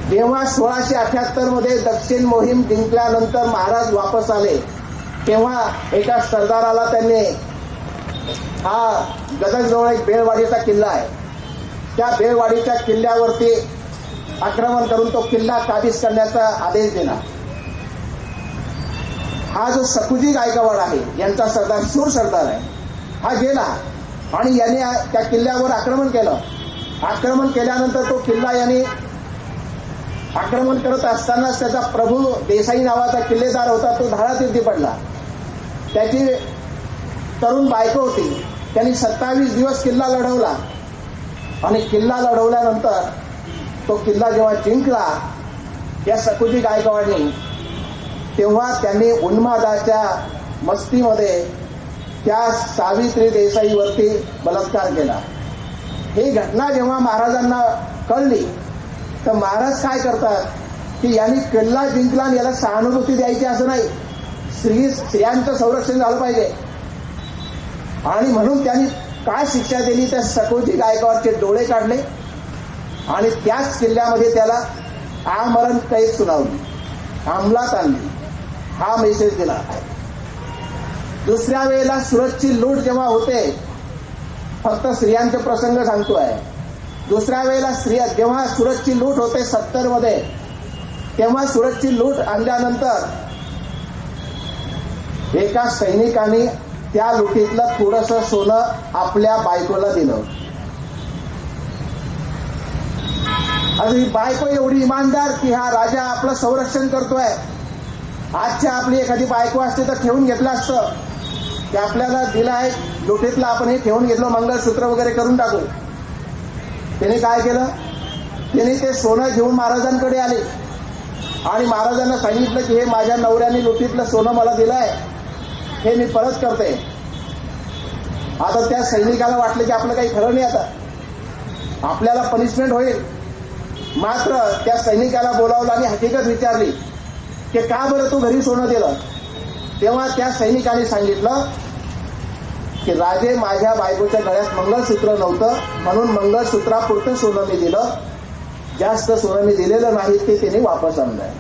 Speaker 1: जेव्हा 1678 मध्ये दक्षिण मोहीम जिंकल्यानंतर महाराज वापस आले तेव्हा एका सरदाराला त्यांनी, हा गदगजवळ एक बेळवाडीचा किल्ला आहे, त्या बेळवाडीच्या किल्ल्यावरती आक्रमण करून तो किल्ला काबीज करण्याचा आदेश दिला. हा जो सकुजी गायकवाड आहे यांचा सरदार, शूर सरदार आहे, हा गेला आणि याने त्या किल्ल्यावर आक्रमण केलं. आक्रमण केल्यानंतर तो किल्ला याने आक्रमण करत असतानाच त्याचा प्रभू देसाई नावाचा किल्लेदार होता, तो धारातीर्थी पडला. त्याची तरुण बायको होती. त्यांनी 27 दिवस किल्ला लढवला आणि किल्ला लढवल्यानंतर तो किल्ला जेव्हा जिंकला या सकुजी गायकवाडने, तेव्हा त्यांनी उन्मादाच्या मस्तीमध्ये त्या सावित्री देसाईवरती बलात्कार केला. ही घटना जेव्हा महाराजांना कळली तर महाराज काय करतात की यांनी किल्ला जिंकला आणि याला सहानुभूती द्यायची असं नाही, स्त्रियांचं संरक्षण झालं पाहिजे. आणि म्हणून त्यांनी काय शिक्षा दिली, त्या सकुजी गायकवाडचे डोळे काढले आणि त्याच किल्ल्यामध्ये त्याला आमरण कैद सुनावली, अंमलात आणली. हा मेसेज दिला. दुसऱ्या वेळेला सुरतची लूट जेव्हा होते, फक्त स्त्रियांचे प्रसंग सांगतोय, दुसऱ्या वेळेला जेव्हा सुरतची लूट होते 70 मध्ये, तेव्हा सुरतची लूट आणल्यानंतर एका सैनिकाने त्या लुटीतलं थोडंसं सोनं आपल्या बायकोला दिलं. आणि ही बायको एवढी इमानदार की हा राजा आपलं संरक्षण करतोय. आजच्या आपली एखादी बायको असते तर ठेवून घेतलं असतं की आपल्याला दिलं आहे लुटीतलं, आपण हे ठेवून घेतलं, मंगळसूत्र वगैरे करून टाकू. त्याने काय केलं, त्याने ते सोनं घेऊन महाराजांकडे आले आणि महाराजांना सांगितलं की हे माझ्या नवऱ्याने लुटीतलं सोनं मला दिलंय, हे मी परत करते. आता त्या सैनिकाला वाटलं की आपलं काही खरं नाही, आता आपल्याला पनिशमेंट होईल. मात्र त्या सैनिकाला बोलावलं आणि हकीकत विचारली की का बरं तू घरी सोनं दिलं. तेव्हा त्या सैनिकाने सांगितलं की राजे, माझ्या बायकोच्या गळ्यात मंगळसूत्र नव्हतं म्हणून मंगळसूत्रापुरतं सोनं मी दिलं, जास्त सोनं मी दिलेलं नाही, ते त्यांनी वापस आणलंय.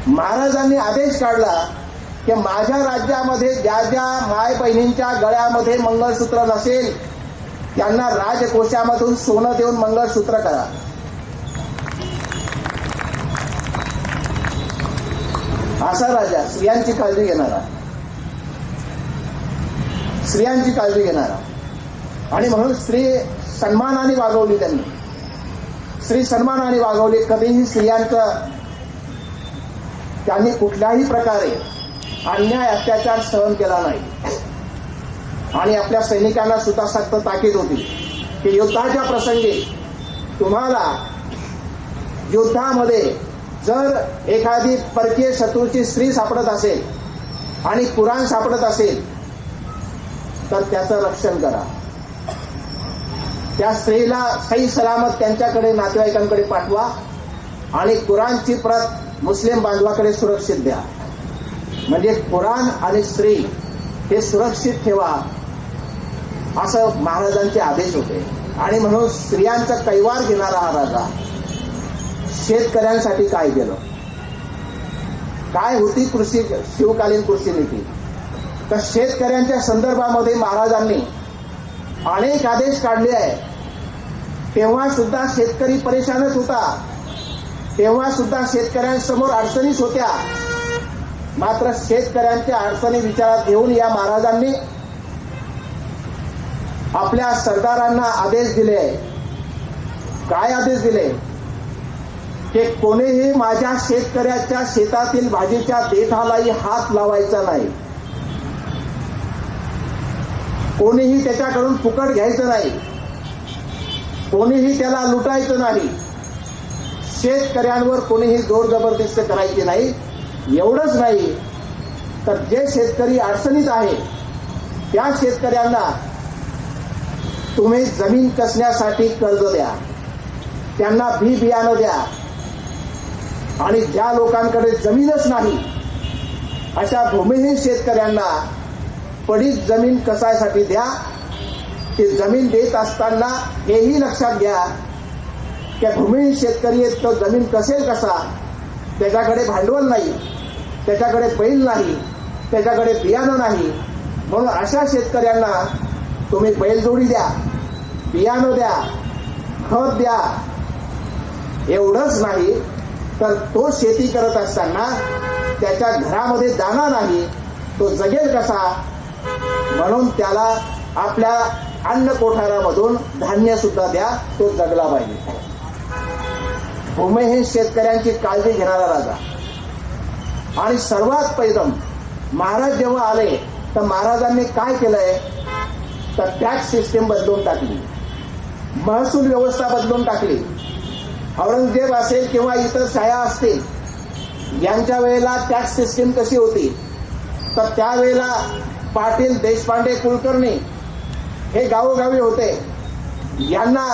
Speaker 1: महाराजांनी आदेश काढला की माझ्या राज्यामध्ये ज्या ज्या माय बहिणींच्या गळ्यामध्ये मंगळसूत्र नसेल त्यांना राजकोषामधून सोनं देऊन मंगळसूत्र करा. असा राजा, स्त्रियांची काळजी घेणारा, स्त्रियांची काळजी घेणारा. आणि म्हणून स्त्री सन्मानाने वागवली, त्यांनी स्त्री सन्मानाने वागवली. कधीही स्त्रियांचं त्यांनी कुठल्याही प्रकारे अन्याय अत्याचार सहन केला नाही. आणि आपल्या सैनिकांना सुद्धा सक्त ताकीद होती की युद्धाच्या प्रसंगी तुम्हाला युद्धामध्ये जर एखादी परकीय शत्रूची स्त्री सापडत असेल आणि कुराण सापडत असेल तर त्याचं रक्षण करा. त्या स्त्रीला सही सलामत त्यांच्याकडे नातेवाईकांकडे पाठवा आणि कुराणची प्रत मुस्लिम बांधवाकडे सुरक्षित द्या. म्हणजे कुराण आणि स्त्री हे सुरक्षित ठेवा, असं महाराजांचे आदेश होते. आणि म्हणून स्त्रियांचा कैवार घेणारा हा राजा शेतकऱ्यांसाठी काय केलं, काय होती कृषी शिवकालीन कृषी नीती, तर शेतकऱ्यांच्या संदर्भामध्ये महाराजांनी अनेक आदेश काढले आहे. तेव्हा सुद्धा शेतकरी परेशानच होता, तेव्हा सुद्धा शेतकऱ्यांसमोर अडचणीच होत्या. मात्र शेतकऱ्यांच्या अडचणी विचारात घेऊन या महाराजांनी आपल्या सरदारांना आदेश दिले. काय आदेश दिले की कोणीही माझ्या शेतकऱ्याच्या शेतातील भाजीच्या देठालाही हात लावायचा नाही, कोणीही त्याच्याकडून फुकट घ्यायचं नाही, कोणीही त्याला लुटायचं नाही, शेतकऱ्यांवर कोणीही जोर जबरदस्ती करायची नाही. एवढंच नाही तर जे शेतकरी अडचणीत आहे त्या शेतकऱ्यांना तुम्ही जमीन कसण्यासाठी कर्ज द्या, त्यांना बी बियाणं द्या. आणि ज्या लोकांकडे जमीनच नाही अशा भूमिहीन शेतकऱ्यांना पडीक जमीन कसायसाठी द्या. ते जमीन देत असताना हेही लक्षात घ्या की भूमिहीन शेतकरी तो जमीन कसेल कसा, त्याच्याकडे भांडवल नाही, त्याच्याकडे बैल नाही, त्याच्याकडे बियाणं नाही. म्हणून अशा शेतकऱ्यांना तुम्ही बैलजोडी द्या, बियाणं द्या, खत द्या. एवढंच नाही तर तो शेती करत असताना त्याच्या घरामध्ये दाना नाही, तो जगेल कसा, म्हणून त्याला आपल्या अन्न कोठारामधून धान्य सुद्धा द्या, तो जगला पाहिजे. भूमिहीन शेतकऱ्यांची काळजी घेणारा राजा. आणि सर्वात पहिलं महाराज जेव्हा आले तर महाराजांनी काय केलंय तर टॅक्स सिस्टीम बदलून टाकली, महसूल व्यवस्था बदलून टाकली. औरंगजेब असेल किंवा इतर शाया असतील यांच्या वेळेला टॅक्स सिस्टीम कशी होती तर त्यावेळेला पाटील, देशपांडे, कुलकर्णी हे गावोगावी होते. यांना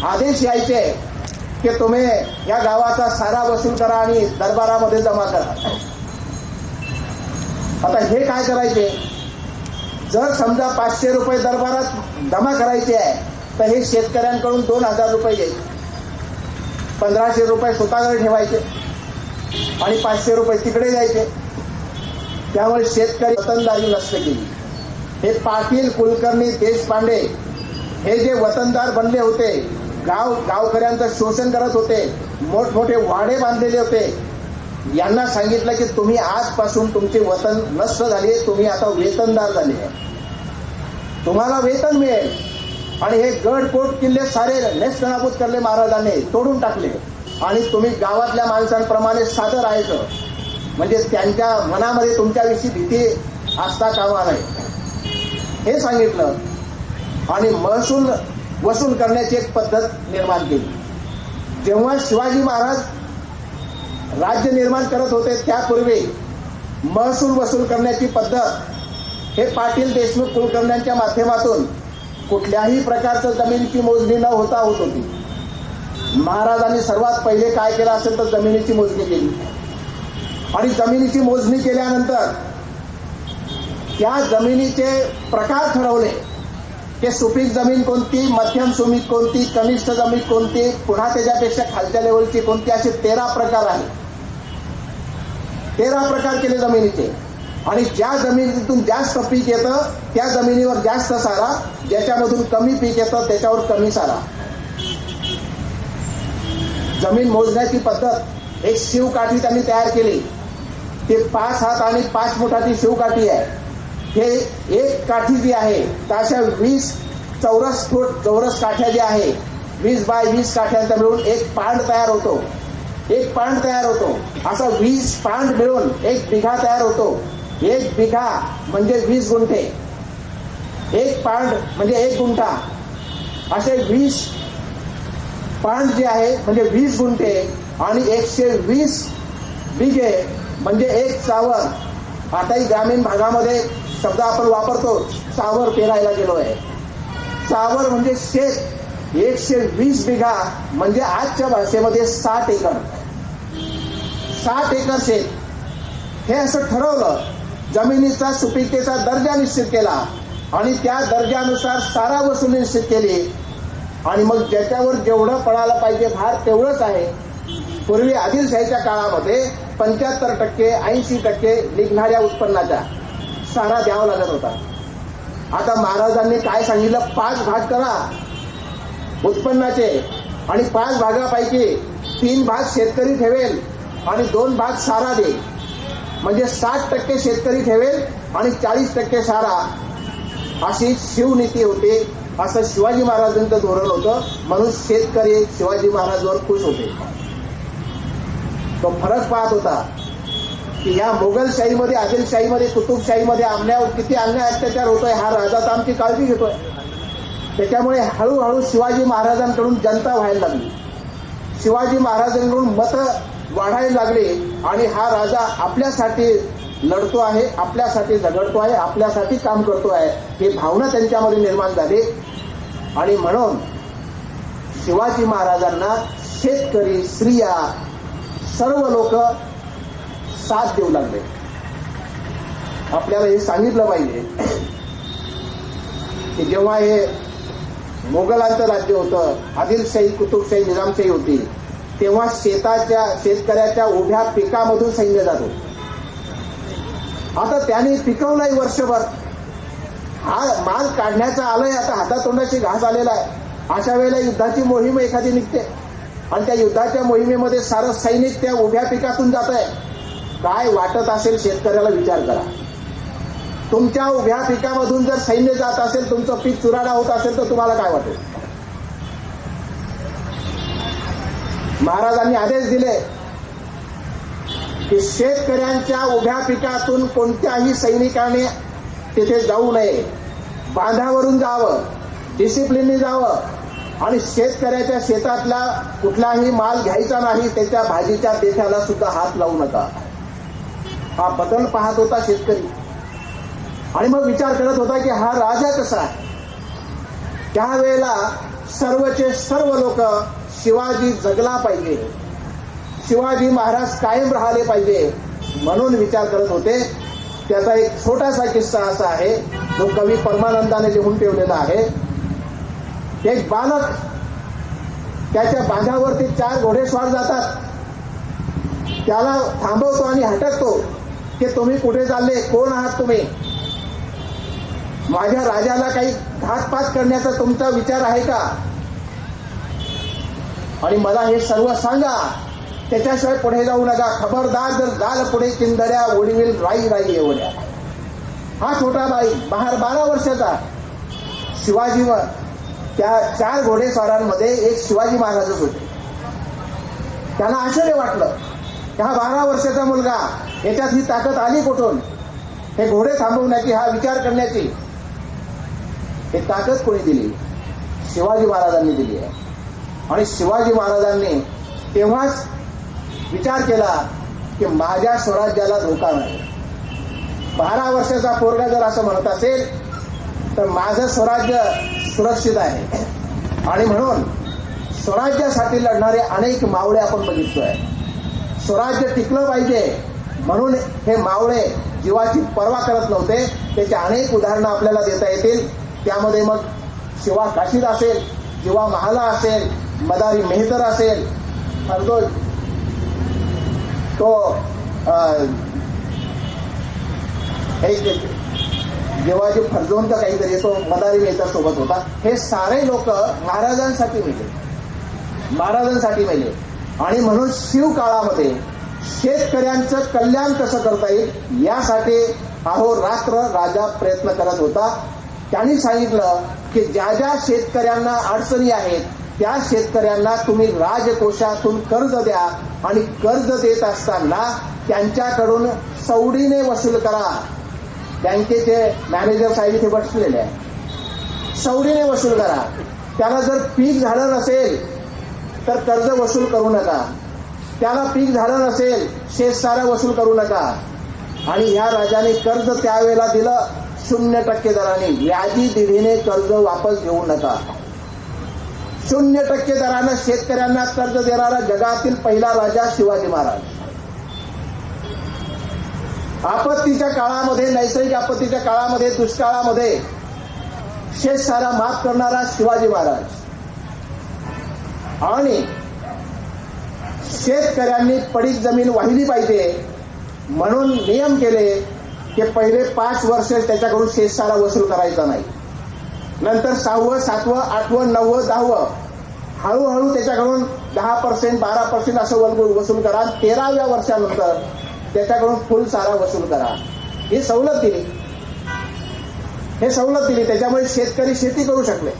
Speaker 1: आदेश यायचे की तुम्ही या गावाचा सारा वसूल करा आणि दरबारामध्ये जमा करा. आता हे काय करायचे, जर समजा 500 रुपये दरबारात जमा करायचे आहे तर हे शेतकऱ्यांकडून 2000 रुपये घ्यायचे, 1500 रुपये स्वतःकडे ठेवायचे आणि 500 रुपये तिकडे द्यायचे. त्यामुळे शेतकरी वतनदारी नष्ट केली. हे पाटील, कुलकर्णी, देशपांडे हे जे वतनदार बनले होते, गावकऱ्यांचं शोषण करत होते, मोठमोठे वाडे बांधलेले होते, यांना सांगितलं की तुम्ही आजपासून तुमचे वतन नष्ट झाले, तुम्ही आता वेतनदार झाले, तुम्हाला वेतन मिळेल. आणि हे गड कोट किल्ले सारे नेस्तनाबूत करले महाराजांनी, तोडून टाकले. आणि तुम्ही गावातल्या माणसांप्रमाणे साधं राहायचं, म्हणजे त्यांच्या मनामध्ये तुमच्याविषयी भीती असता कामा नये हे सांगितलं. आणि महसूल वसूल करण्याची एक पद्धत निर्माण केली. जेव्हा शिवाजी महाराज राज्य निर्माण करत होते त्यापूर्वी महसूल वसूल करण्याची पद्धत हे पाटील, देशमुख, कुलकर्ण्यांच्या माध्यमातून कुठल्याही प्रकारचं जमिनीची मोजणी न होता होत होती. महाराजांनी सर्वात पहिले काय केलं असेल तर जमिनीची मोजणी केली. आणि जमिनीची मोजणी केल्यानंतर त्या जमिनीचे प्रकार ठरवले की सुपीक जमीन कोणती, मध्यम सुपीक कोणती, कनिष्ठ जमीन कोणती, पुन्हा त्याच्यापेक्षा खालच्या लेवलची कोणती, असे 13 प्रकार आहेत. 13 प्रकार केले जमिनीचे. आणि ज्या जमिनीतून जास्त पीक येतं त्या जमिनीवर जास्त सारा, ज्याच्यामधून कमी पीक येतं त्याच्यावर कमी सारा. जमीन मोजण्याची पद्धत एक शिवकाठी त्यांनी तयार केली. ते 5 हात आणि 5 फुटाची शिवकाठी आहे. हे एक काठी जी आहे तर अशा 20 चौरस काठ्या ज्या आहे, 20 बाय 20 काठ्यांचा मिळून एक पांड तयार होतो. एक पांड तयार होतो. असा 20 पांड मिळून एक बिघा तयार होतो. एक बिघा म्हणजे 20 गुंठे. एक पांड म्हणजे 1 गुंठा. असे 20 पांड जे आहे म्हणजे 20 गुंठे आणि 120 बिघे म्हणजे 1 चावर. आताही ग्रामीण भागामध्ये शब्द आपण वापरतो, चावर पेरायला गेलो आहे. चावर म्हणजे शेत. 120 बिघा म्हणजे आजच्या भाषेमध्ये 60 एकर. 60 एकर शेत. हे असं ठरवलं. जमिनीचा सुपीकतेचा दर्जा निश्चित केला आणि त्या दर्जानुसार सारा वसुली निश्चित केली. आणि मग ज्याच्यावर जेवढं पडायला पाहिजे भार तेवढंच आहे. पूर्वी आदिलशाहीच्या काळामध्ये 75% 80% निघणाऱ्या उत्पन्नाचा सारा द्यावा लागत होता. आता महाराजांनी काय सांगितलं, 5 भाग करा उत्पन्नाचे आणि 5 भागापैकी 3 भाग शेतकरी ठेवेल आणि 2 भाग सारा दे. म्हणजे 60% शेतकरी ठेवेल आणि 40% सारा, अशी शिवनीती होती. असं शिवाजी महाराजांचं धोरण होतं. म्हणून शेतकरी शिवाजी महाराजांवर खुश होते. तो फरक पाहत होता की या मोगलशाहीमध्ये, आदिलशाहीमध्ये, कुतुबशाहीमध्ये आमल्यावर किती अन्याय अत्याचार होतोय. हा राजा तर आमची काळजी घेतोय. त्याच्यामुळे हळूहळू शिवाजी महाराजांकडून जनता व्हायला लागली. शिवाजी महाराजांकडून मतं वाढायला लागली आणि हा राजा आपल्यासाठी लढतो आहे, आपल्यासाठी झगडतो आहे, आपल्यासाठी काम करतो आहे, ही भावना त्यांच्यामध्ये निर्माण झाली. आणि म्हणून शिवाजी महाराजांना शेतकरी, स्त्रिया, सर्व लोक साथ देऊ लागले. आपल्याला हे सांगितलं पाहिजे की जेव्हा हे मोगलांचं राज्य होतं, आदिलशाही, कुतुबशाही, निजामशाही होती, तेव्हा शेतकऱ्याच्या उभ्या पिकामधून सैन्य जात होतं. आता त्याने पिकवलाय वर्षभर, हा माल काढण्याचा आलाय, आता हातातोंडाशी घास आलेला आहे. अशा वेळेला युद्धाची मोहीम एखादी निघते आणि त्या युद्धाच्या मोहिमेमध्ये सारं सैनिक त्या उभ्या पिकातून जात आहे. काय वाटत असेल शेतकऱ्याला विचार करा. तुमच्या उभ्या पिकामधून जर सैन्य जात असेल, तुमचं पीक चुराडा होत असेल तर तुम्हाला काय वाटेल. महाराजांनी आदेश दिले की शेतकऱ्यांच्या उभ्या पिकातून कोणत्याही सैनिकाने तिथे जाऊ नये. बांधावरून जावं, डिसिप्लिनने जावं आणि शेतकऱ्याच्या शेतातला कुठलाही माल घ्यायचा नाही. त्याच्या भाजीच्या देठाला सुद्धा हात लावू नका. हा बदल पाहत होता शेतकरी आणि मग विचार करत होता की हा राजा कसा आहे. त्यावेळेला सर्वचे सर्व लोक शिवाजी जगला पाहिजे, शिवाजी महाराज कायम राहिले पाहिजे म्हणून विचार करत होते. त्याचा एक छोटासा किस्सा असा आहे जो कवी परमानंदाने लिहून ठेवलेला आहे. एक बालक, त्याच्या बांधावरती 4 घोडेस्वार जातात त्याला थांबवतो आणि हटकतो की तुम्ही कुठे चालले, कोण आहात तुम्ही, माझ्या राजाला काही घातपात करण्याचा तुमचा विचार आहे का, आणि मला हे सर्व सांगा, त्याच्याशिवाय पुढे जाऊ नका, खबरदार जर जाल पुढे चिंधड्या ओढीwill राई राई एवढ्या. हा छोटा बाई 12 वर्षाचा शिवाजी, त्या 4 घोडेस्वारांमध्ये एक शिवाजी महाराजच होते. त्यांना आश्चर्य वाटलं की हा 12 वर्षाचा मुलगा, याच्यात ही ताकद आली कुठून, हे घोडे थांबवण्याची, हा विचार करण्याची हे ताकद कोणी दिली, शिवाजी महाराजांनी दिली आहे. आणि शिवाजी महाराजांनी तेव्हाच विचार केला की माझ्या स्वराज्याला धोका नाही. 12 वर्षाचा पोरगा जर असं म्हणत असेल तर माझं स्वराज्य सुरक्षित आहे. आणि म्हणून स्वराज्यासाठी लढणारे अनेक मावळे आपण बघितलोय. स्वराज्य टिकलं पाहिजे म्हणून हे मावळे जीवाची पर्वा करत नव्हते. त्याची अनेक उदाहरणं आपल्याला देता येतील. त्यामध्ये मग शिवा काशीद असेल, जीवा महाला असेल, मदारी मेहतर असेल, तो एक जेव्हाजी फर्जोन का काहीतरी तो मदारी मेहतर सोबत होता. हे सारे लोक महाराजांसाठी मेले. आणि म्हणून शिवकाळामध्ये शेतकऱ्यांचं कल्याण कसं करता येईल यासाठी अहोरात्र राजा प्रयत्न करत होता. त्यांनी सांगितलं की ज्या ज्या शेतकऱ्यांना अडचणी आहेत त्या शेतकऱ्यांना तुम्ही राजकोषातून कर्ज द्या, आणि कर्ज देत असताना त्यांच्याकडून सवडीने वसूल करा. बँकेचे मॅनेजर साहेब इथे बसलेले आहे. सवडीने वसूल करा. त्याला जर पीक झालं नसेल तर कर्ज वसूल करू नका. त्याला पीक झालं नसेल शेतसारा वसूल करू नका. आणि ह्या राजाने कर्ज त्यावेळेला दिलं 0% दराने, व्याजी दीडीने कर्ज वापस घेऊ नका. 0% दरानं शेतकऱ्यांना कर्ज देणारा जगातील पहिला राजा शिवाजी महाराज. आपत्तीच्या काळामध्ये, नैसर्गिक आपत्तीच्या काळामध्ये, दुष्काळामध्ये शेतसारा माफ करणारा शिवाजी महाराज. आणि शेतकऱ्यांनी पडीक जमीन वाहिली पाहिजे म्हणून नियम केले की पहिले 5 वर्ष त्याच्याकडून शेतसारा वसूल करायचा नाही. नंतर 6वं, 7वं, 8वं, 9वं, 10वं हळूहळू त्याच्याकडून 10%, 12% असं वसूल करा. 13व्या वर्षानंतर त्याच्याकडून फुल सारा वसूल करा. ही सवलत दिली. त्याच्यामुळे शेतकरी शेती करू शकले.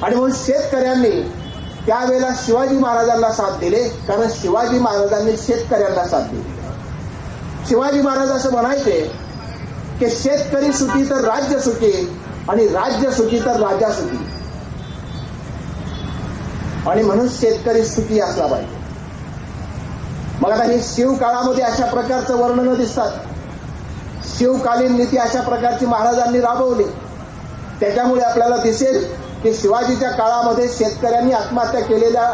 Speaker 1: आणि म्हणून शेतकऱ्यांनी त्यावेळेला शिवाजी महाराजांना साथ दिले, कारण शिवाजी महाराजांनी शेतकऱ्यांना साथ दिली. शिवाजी महाराज असं म्हणायचे की शेतकरी सुखी तर राज्य सुखी, आणि राज्य सुखी तर राजा सुखी. आणि म्हणून शेतकरी सुखी असला पाहिजे. मग आता हे शिवकाळामध्ये अशा प्रकारचं वर्णन दिसतात. शिवकालीन नीती अशा प्रकारची महाराजांनी राबवली. त्याच्यामुळे आपल्याला दिसेल की शिवाजीच्या काळामध्ये शेतकऱ्यांनी आत्महत्या केलेल्या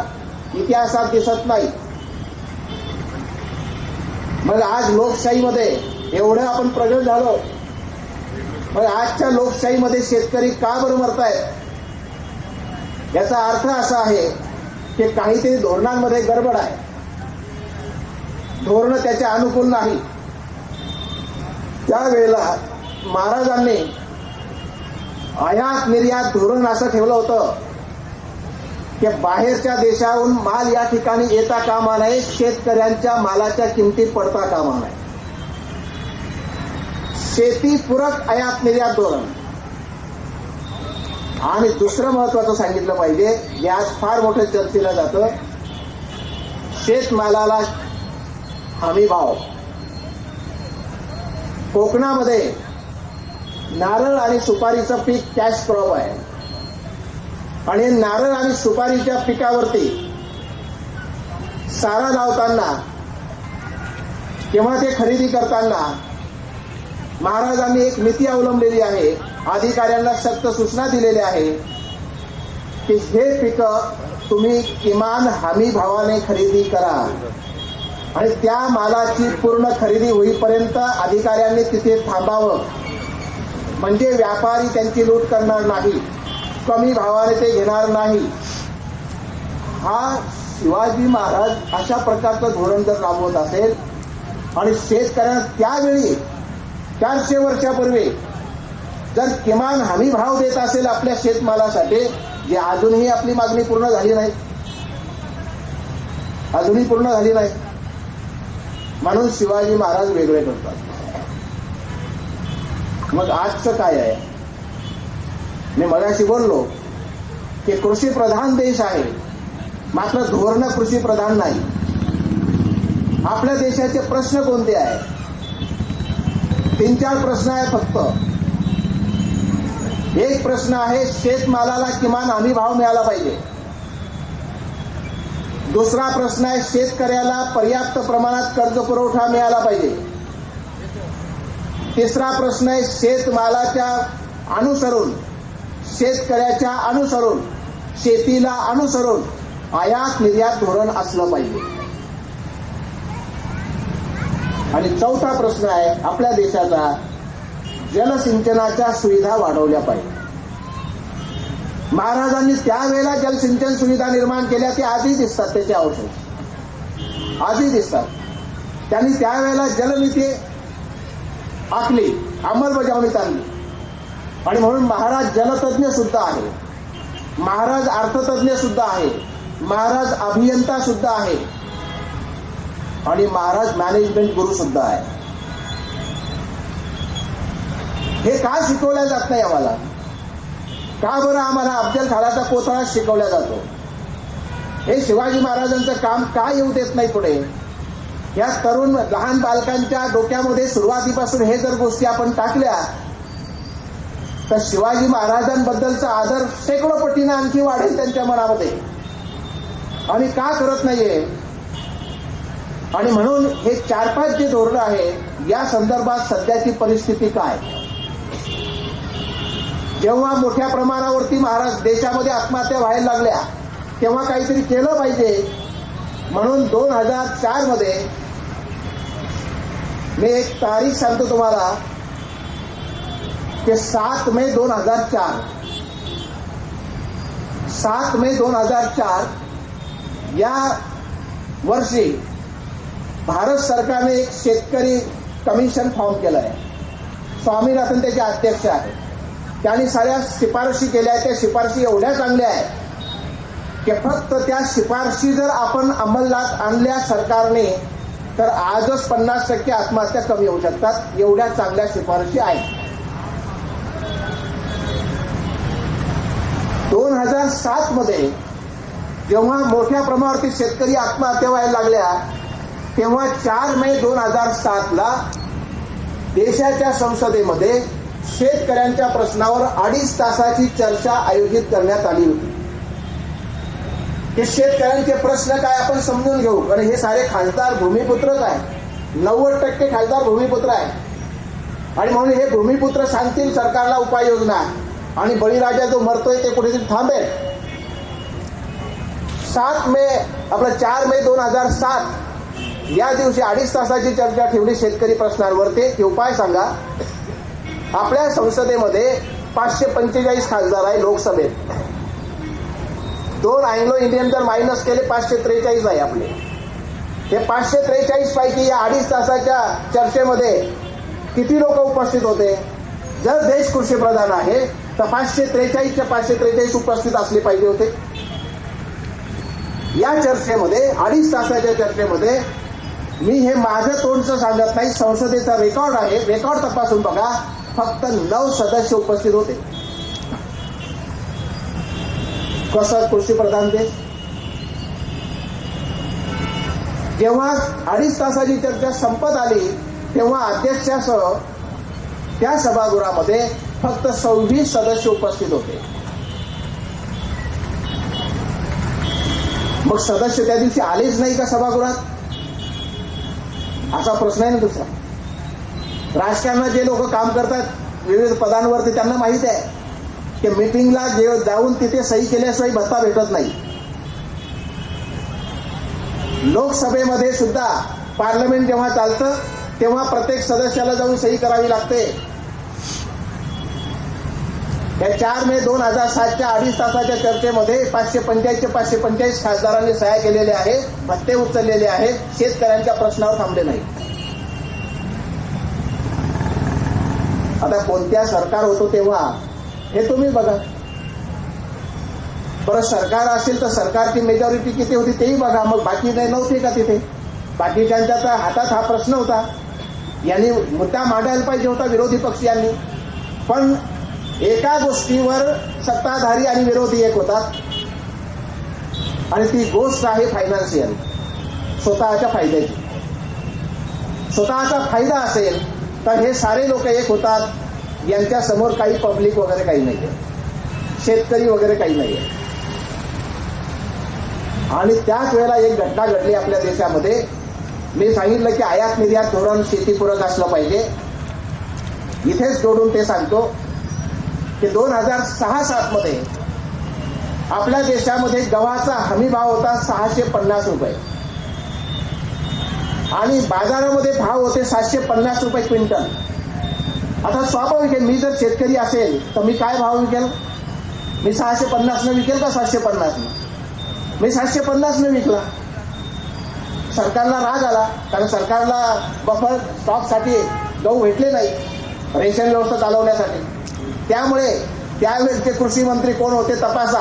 Speaker 1: इतिहासात दिसत नाही. मग आज लोकशाहीमध्ये एवढं आपण प्रगत झालो, मग आजच्या लोकशाहीमध्ये शेतकरी का बरं मरतायत? याचा अर्थ असा आहे की काहीतरी धोरणांमध्ये गडबड आहे. धोरण त्याच्या अनुकूल नाही. त्यावेळेला महाराजांनी आयात निर्यात धोरण असं ठेवलं होतं की बाहेरच्या देशाहून माल या ठिकाणी येता कामा नये, शेतकऱ्यांच्या मालाच्या किमती पडता कामा नये. शेतीपूरक आयात निर्यात धोरण. आणि दुसरं महत्वाचं सांगितलं पाहिजे, जे आज फार मोठं चर्चेला जातं, शेतमालाला हमी भाव. कोकणामध्ये नारळ आणि सुपारीचं पीक कॅश क्रॉप आहे. आणि नारळ आणि सुपारीच्या पिकावरती सारा लावताना किंवा ते खरेदी करताना महाराजांनी एक नीती अवलंबलेली आहे. अधिकाऱ्यांना सक्त सूचना दिलेल्या आहे की हे पिकं तुम्ही किमान हमी भावाने खरेदी करा, आणि त्या मालाची पूर्ण खरेदी होईपर्यंत अधिकाऱ्यांनी तिथे थांबावं, म्हणजे व्यापारी त्यांची लूट करणार नाही, कमी भावाने ते घेणार नाही. हा शिवाजी महाराज अशा प्रकारचं धोरण जर राबवत असेल आणि शेतकऱ्यांना त्यावेळी 400 वर्षापूर्वी जर किमान हमी भाव देत असेल आपल्या शेतमालासाठी, जे अजूनही आपली मागणी पूर्ण झाली नाही, अजूनही पूर्ण झाली नाही, म्हणून शिवाजी महाराज वेगळे करतात. मग आजचं काय आहे? मी मगाशी बोललो की कृषी प्रधान देश आहे, मात्र धोरण कृषी प्रधान नाही. आपल्या देशाचे प्रश्न कोणते आहे? 3-4 प्रश्न आहे फक्त. एक प्रश्न आहे, शेतमालाला किमान हमी भाव मिळाला पाहिजे. दुसरा प्रश्न आहे, शेतकऱ्याला पर्याप्त प्रमाणात कर्ज पुरवठा मिळाला पाहिजे. तिसरा प्रश्न आहे, शेतमालाच्या अनुसरून, शेतकऱ्याच्या अनुसरून, शेतीला अनुसरून आयात निर्यात धोरण असलं पाहिजे. आणि चौथा प्रश्न आहे आपल्या देशाचा, जलसिंचनाच्या सुविधा वाढवल्या पाहिजे. महाराजांनी त्यावेळेला जलसिंचन सुविधा निर्माण केल्या, ते आधी दिसतात, त्याचे अवशेष आधी दिसतात. त्यांनी त्यावेळेला जलनीती आखली, अंमलबजावणीत आणली. आणि म्हणून महाराज जलतज्ञ सुद्धा आहे, महाराज अर्थतज्ञ सुद्धा आहे, महाराज अभियंता सुद्धा आहे आणि महाराज मॅनेजमेंट गुरु सुद्धा आहे. हे का शिकवल्या जात नाही आम्हाला? का बरं आम्हाला अफजल खानाचा कोथळा शिकवला जातो? हे शिवाजी महाराजांचं काम का येऊ देत नाही पुढे? या तरुण लहान बालकांच्या डोक्यामध्ये सुरुवातीपासून हे जर गोष्टी आपण टाकल्या तर शिवाजी महाराजांबद्दलचा आदर शेकडो पटीने आणखी वाढेल त्यांच्या मनामध्ये. आणि का करत नाहीये? आणि म्हणून हे 4-5 जे धोरण आहे, या संदर्भात सध्याची परिस्थिती काय? जेव्हा मोठ्या प्रमाणावरती महाराज देशामध्ये आत्महत्या व्हायला लागल्या, तेव्हा काहीतरी केलं पाहिजे. म्हणून 2004 मध्ये मी एक तारीख सांगतो तुम्हाला की 7 मे 2004, 7 मे 2004 या वर्षी भारत सरकारने एक शेतकरी कमिशन फॉर्म केलं आहे. स्वामीनाथन त्याचे अध्यक्ष आहेत. त्यांनी साऱ्या शिफारशी केल्या आहेत. त्या शिफारशी एवढ्या चांगल्या आहेत की फक्त त्या शिफारशी जर आपण अंमलात आणल्या सरकारने तर आजच 50% आत्महत्या कमी होऊ शकतात. एवढ्या चांगल्या शिफारशी आहेत. 2007 मध्ये जेव्हा मोठ्या प्रमाणावरती शेतकरी आत्महत्या व्हायला लागल्या, तेव्हा 4 मे 2007 ला देशाच्या संसदेमध्ये शेतकऱ्यांच्या प्रश्नावर 2.5 तासाची चर्चा आयोजित करण्यात आली होती. हे शेतकऱ्यांचे प्रश्न काय आपण समजून घेऊ. कारण हे सारे खासदार भूमिपुत्रच आहे, 90% खासदार भूमिपुत्र आहे. आणि म्हणून हे भूमिपुत्र सांगतील सरकारला उपाययोजना, आणि बळीराजा जो मरतोय ते कुठेतरी थांबेल. 4 मे 2007 या दिवशी 2.5 तासाची चर्चा ठेवली शेतकरी प्रश्नांवरती. ते उपाय सांगा. आपल्या संसदेमध्ये 545 खासदार आहे, लोकसभेत 2 अँग्लो इंडियन जर मायनस केले 543 आहे आपले. हे 543 पैकी या 2.5 तासाच्या चर्चेमध्ये किती लोक उपस्थित होते? जर देश कृषीप्रधान आहे तर 543च्या 543 उपस्थित असले पाहिजे होते. या चर्चेमध्ये 2.5 तासाच्या चर्चेमध्ये मी हे माझं तोंडचं सांगत नाही, संसदेचा रेकॉर्ड आहे, रेकॉर्ड तपासून बघा, फक्त 9 सदस्य उपस्थित होते. कसं कृषीप्रधान देश? जेव्हा 2.5 तासाची चर्चा संपत आली तेव्हा अध्यक्षासह त्या सभागृहामध्ये फक्त 26 सदस्य उपस्थित होते. मग सदस्य त्या दिवशी आलेच नाही का सभागृहात? असा प्रश्न आहे ना दुसरा. राजकारणात जे लोक काम करतात विविध पदांवरती त्यांना माहित आहे की मीटिंगला जाऊन तिथे सही केल्याशिवाय भत्ता भेटत नाही. लोकसभेमध्ये सुद्धा पार्लमेंट जेव्हा चालतं तेव्हा प्रत्येक सदस्याला जाऊन सही करावी लागते. या 4 मे 2007च्या 2.5 तासाच्या चर्चेमध्ये 545 खासदारांनी सह्या केलेल्या आहेत, भत्ते उचललेले आहेत, शेतकऱ्यांच्या प्रश्नावर थांबले नाही. आता कोणत्या सरकार होतो तेव्हा हे तुम्ही बघा. परत सरकार असेल तर सरकारची मेजॉरिटी किती होती तेही बघा. मग बाकी नाही नव्हते का तिथे? बाकीच्यांच्या तर हातात हा प्रश्न होता. यांनी मुद्दा मांडायला पाहिजे होता विरोधी पक्षीयांनी. पण एका गोष्टीवर सत्ताधारी आणि विरोधी एक होतात आणि ती गोष्ट आहे फायनान्शियल, स्वतःच्या फायद्याची. स्वतःचा फायदा असेल तर हे सारे लोक एक होतात. यांच्या समोर काही पब्लिक वगैरे काही नाहीये, शेतकरी वगैरे काही नाहीये. आणि त्याच वेळेला एक घटना घडली आपल्या देशामध्ये. मी सांगितलं की आयात निर्यात धोरण शेतीपूरक असलं पाहिजे. इथेच जोडून ते सांगतो की 2006-07 मध्ये आपल्या देशामध्ये गव्हाचा हमी भाव होता 650 रुपये आणि बाजारामध्ये भाव होते 750 रुपये क्विंटल. आता स्वाभाविक आहे, मी जर शेतकरी असेल तर मी काय भाव विकेल? मी 650 न विकेल का 750 न? मी 750 न विकला. सरकारला राग आला, कारण सरकारला बफर स्टॉकसाठी गहू भेटले नाही रेशन व्यवस्था चालवण्यासाठी. त्यामुळे त्यावेळेचे कृषी मंत्री कोण होते तपासा.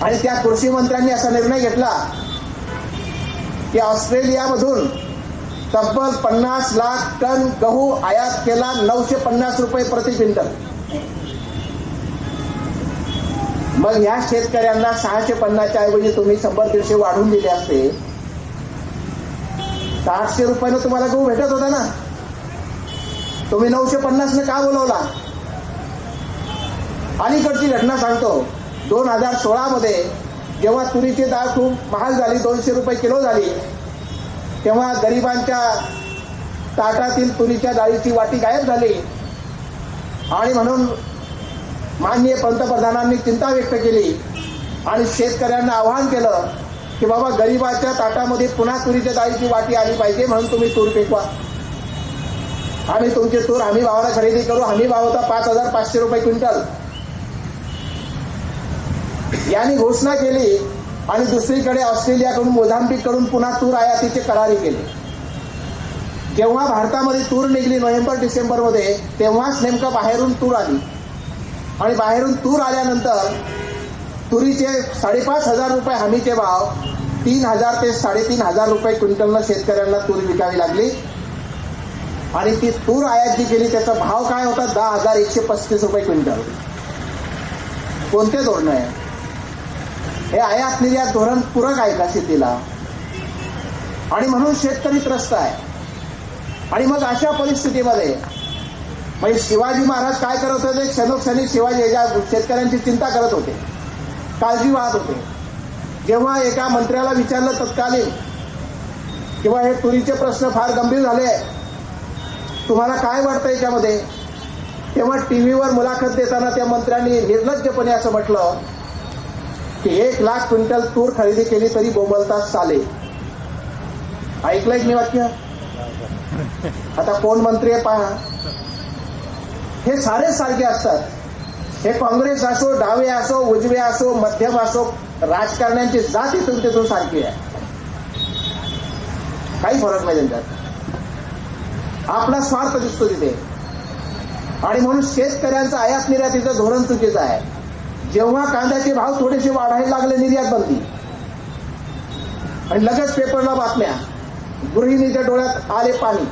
Speaker 1: आणि त्या कृषी मंत्र्यांनी असा निर्णय घेतला की ऑस्ट्रेलियामधून तब्बल 50 लाख टन गहू आयात केला 950 रुपये प्रति क्विंटल. मग या शेतकऱ्यांना 650च्या ऐवजी तुम्ही 100-150 वाढवून दिले असते तर 800 रुपयानं तुम्हाला गहू भेटत होता ना. तुम्ही 950 ने का बोलवला? अलीकडची घटना सांगतो. 2016 मध्ये जेव्हा तुरीची डाळ खूप महाग झाली, 200 रुपये किलो झाली, तेव्हा गरिबांच्या ताटातील तुरीच्या डाळीची वाटी गायब झाली. आणि म्हणून माननीय पंतप्रधानांनी चिंता व्यक्त केली आणि शेतकऱ्यांना आवाहन केलं की बाबा गरिबाच्या ताटामध्ये पुन्हा तुरीच्या डाळीची वाटी आली पाहिजे, म्हणून तुम्ही तूर पिकवा. आम्ही तुमचे तूर हमी भावाला खरेदी करू. हमी भाव होता 5,500 रुपये क्विंटल. यांनी घोषणा केली आणि दुसरीकडे ऑस्ट्रेलियाकडून मोझाम्बिककडून पुन्हा तूर आयातीचे करारी केले. जेव्हा भारतामध्ये तूर निघली नोव्हेंबर-डिसेंबर मध्ये, तेव्हाच नेमकं बाहेरून तूर आली. आणि बाहेरून तूर आल्यानंतर तुरीचे 5,500 रुपये हमीचे भाव 3,000 ते 3,500 रुपये क्विंटलनं शेतकऱ्यांना तूर विकावी लागली. आणि ती तूर आयात जी केली त्याचा भाव काय होता? 10,135 रुपये क्विंटल. कोणते धोरण आहे हे? आयात निर्यात धोरण पूरक आहे का शेतीला? आणि म्हणून शेतकरी त्रस्त आहे. आणि मग अशा परिस्थितीमध्ये म्हणजे शिवाजी महाराज काय करत होते? क्षणोक्षणी शिवाजी शेतकऱ्यांची चिंता करत होते, काळजी वाहत होते. जेव्हा एका मंत्र्याला विचारलं तत्कालीन किंवा हे तुरीचे प्रश्न फार गंभीर झाले, तुम्हाला काय वाटतं याच्यामध्ये? तेव्हा टीव्हीवर मुलाखत देताना त्या मंत्र्यांनी निर्लज्जपणे असं म्हटलं की 1 लाख क्विंटल तूर खरेदी केली तरी बोंबलतात साले. ऐकलंय मी वाक्य? आता कोण मंत्री आहे पहा. हे सारे सारखे असतात. हे काँग्रेस असो, डावे असो, उजवे असो, मध्यम असो, राजकारण्यांची जात इथून तिथून सारखी आहे. काही फरक नाही त्यांच्यात. आपला स्वार्थ दिसतो तिथे. आणि म्हणून शेतकऱ्यांचं आयात निर्यातीचं धोरण चुकीचं आहे. जेव्हा कांद्याचे भाव थोडेसे वाढायला लागले, निर्यात बंदी. आणि लगेच पेपरला बातम्या, गृहिणीच्या डोळ्यात आले पाणी.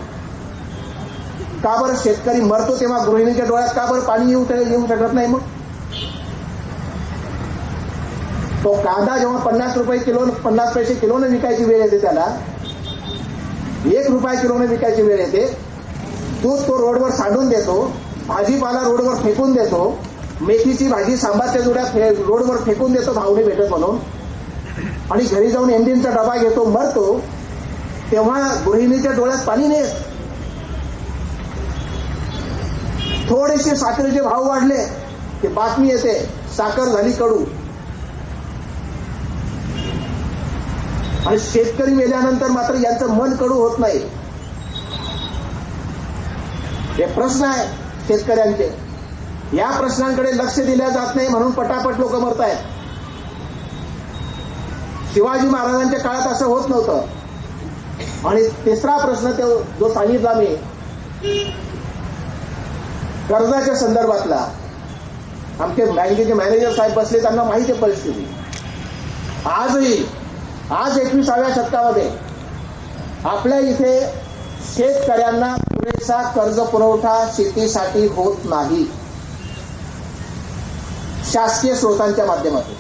Speaker 1: का बरं? शेतकरी मरतो तेव्हा गृहिणीच्या डोळ्यात का बरं पाणी येऊ शकत नाही? मग तो कांदा जेव्हा 50 रुपये किलो, 50 पैसे किलोने विकायची वेळ येते, त्याला 1 रुपया किलोने विकायची वेळ येते. दूध तो रोडवर सांडून देतो, भाजीपाला रोडवर फेकून देतो, मेथीची भाजी सांबारच्या जुड्यात रोडवर फेकून देतो भावने भेटत म्हणून. आणि घरी जाऊन एंजिनचा डबा घेतो, मरतो. तेव्हा गृहिणीच्या डोळ्यात पाणी नाही येत. थोडेसे साखरेचे भाव वाढले की बातमी येते, साखर झाली कडू. आणि शेतकरी मेल्यानंतर मात्र यांचं मन कडू होत नाही. हे प्रश्न आहे शेतकऱ्यांचे. या प्रश्नांकडे लक्ष दिलं जात नाही म्हणून पटापट लोक मरत आहेत. शिवाजी महाराजांच्या काळात असं होत नव्हतं. आणि तिसरा प्रश्न जो सांगितला मी कर्जाच्या संदर्भातला, आमचे बँकेचे मॅनेजर साहेब बसले, त्यांना माहिती आहे परिस्थिती. आज 21व्या शतकामध्ये आपल्या इथे शेतकऱ्यांना पुरेसा कर्ज पुरवठा शेतीसाठी होत नाही शासकीय स्रोतांच्या माध्यमातून.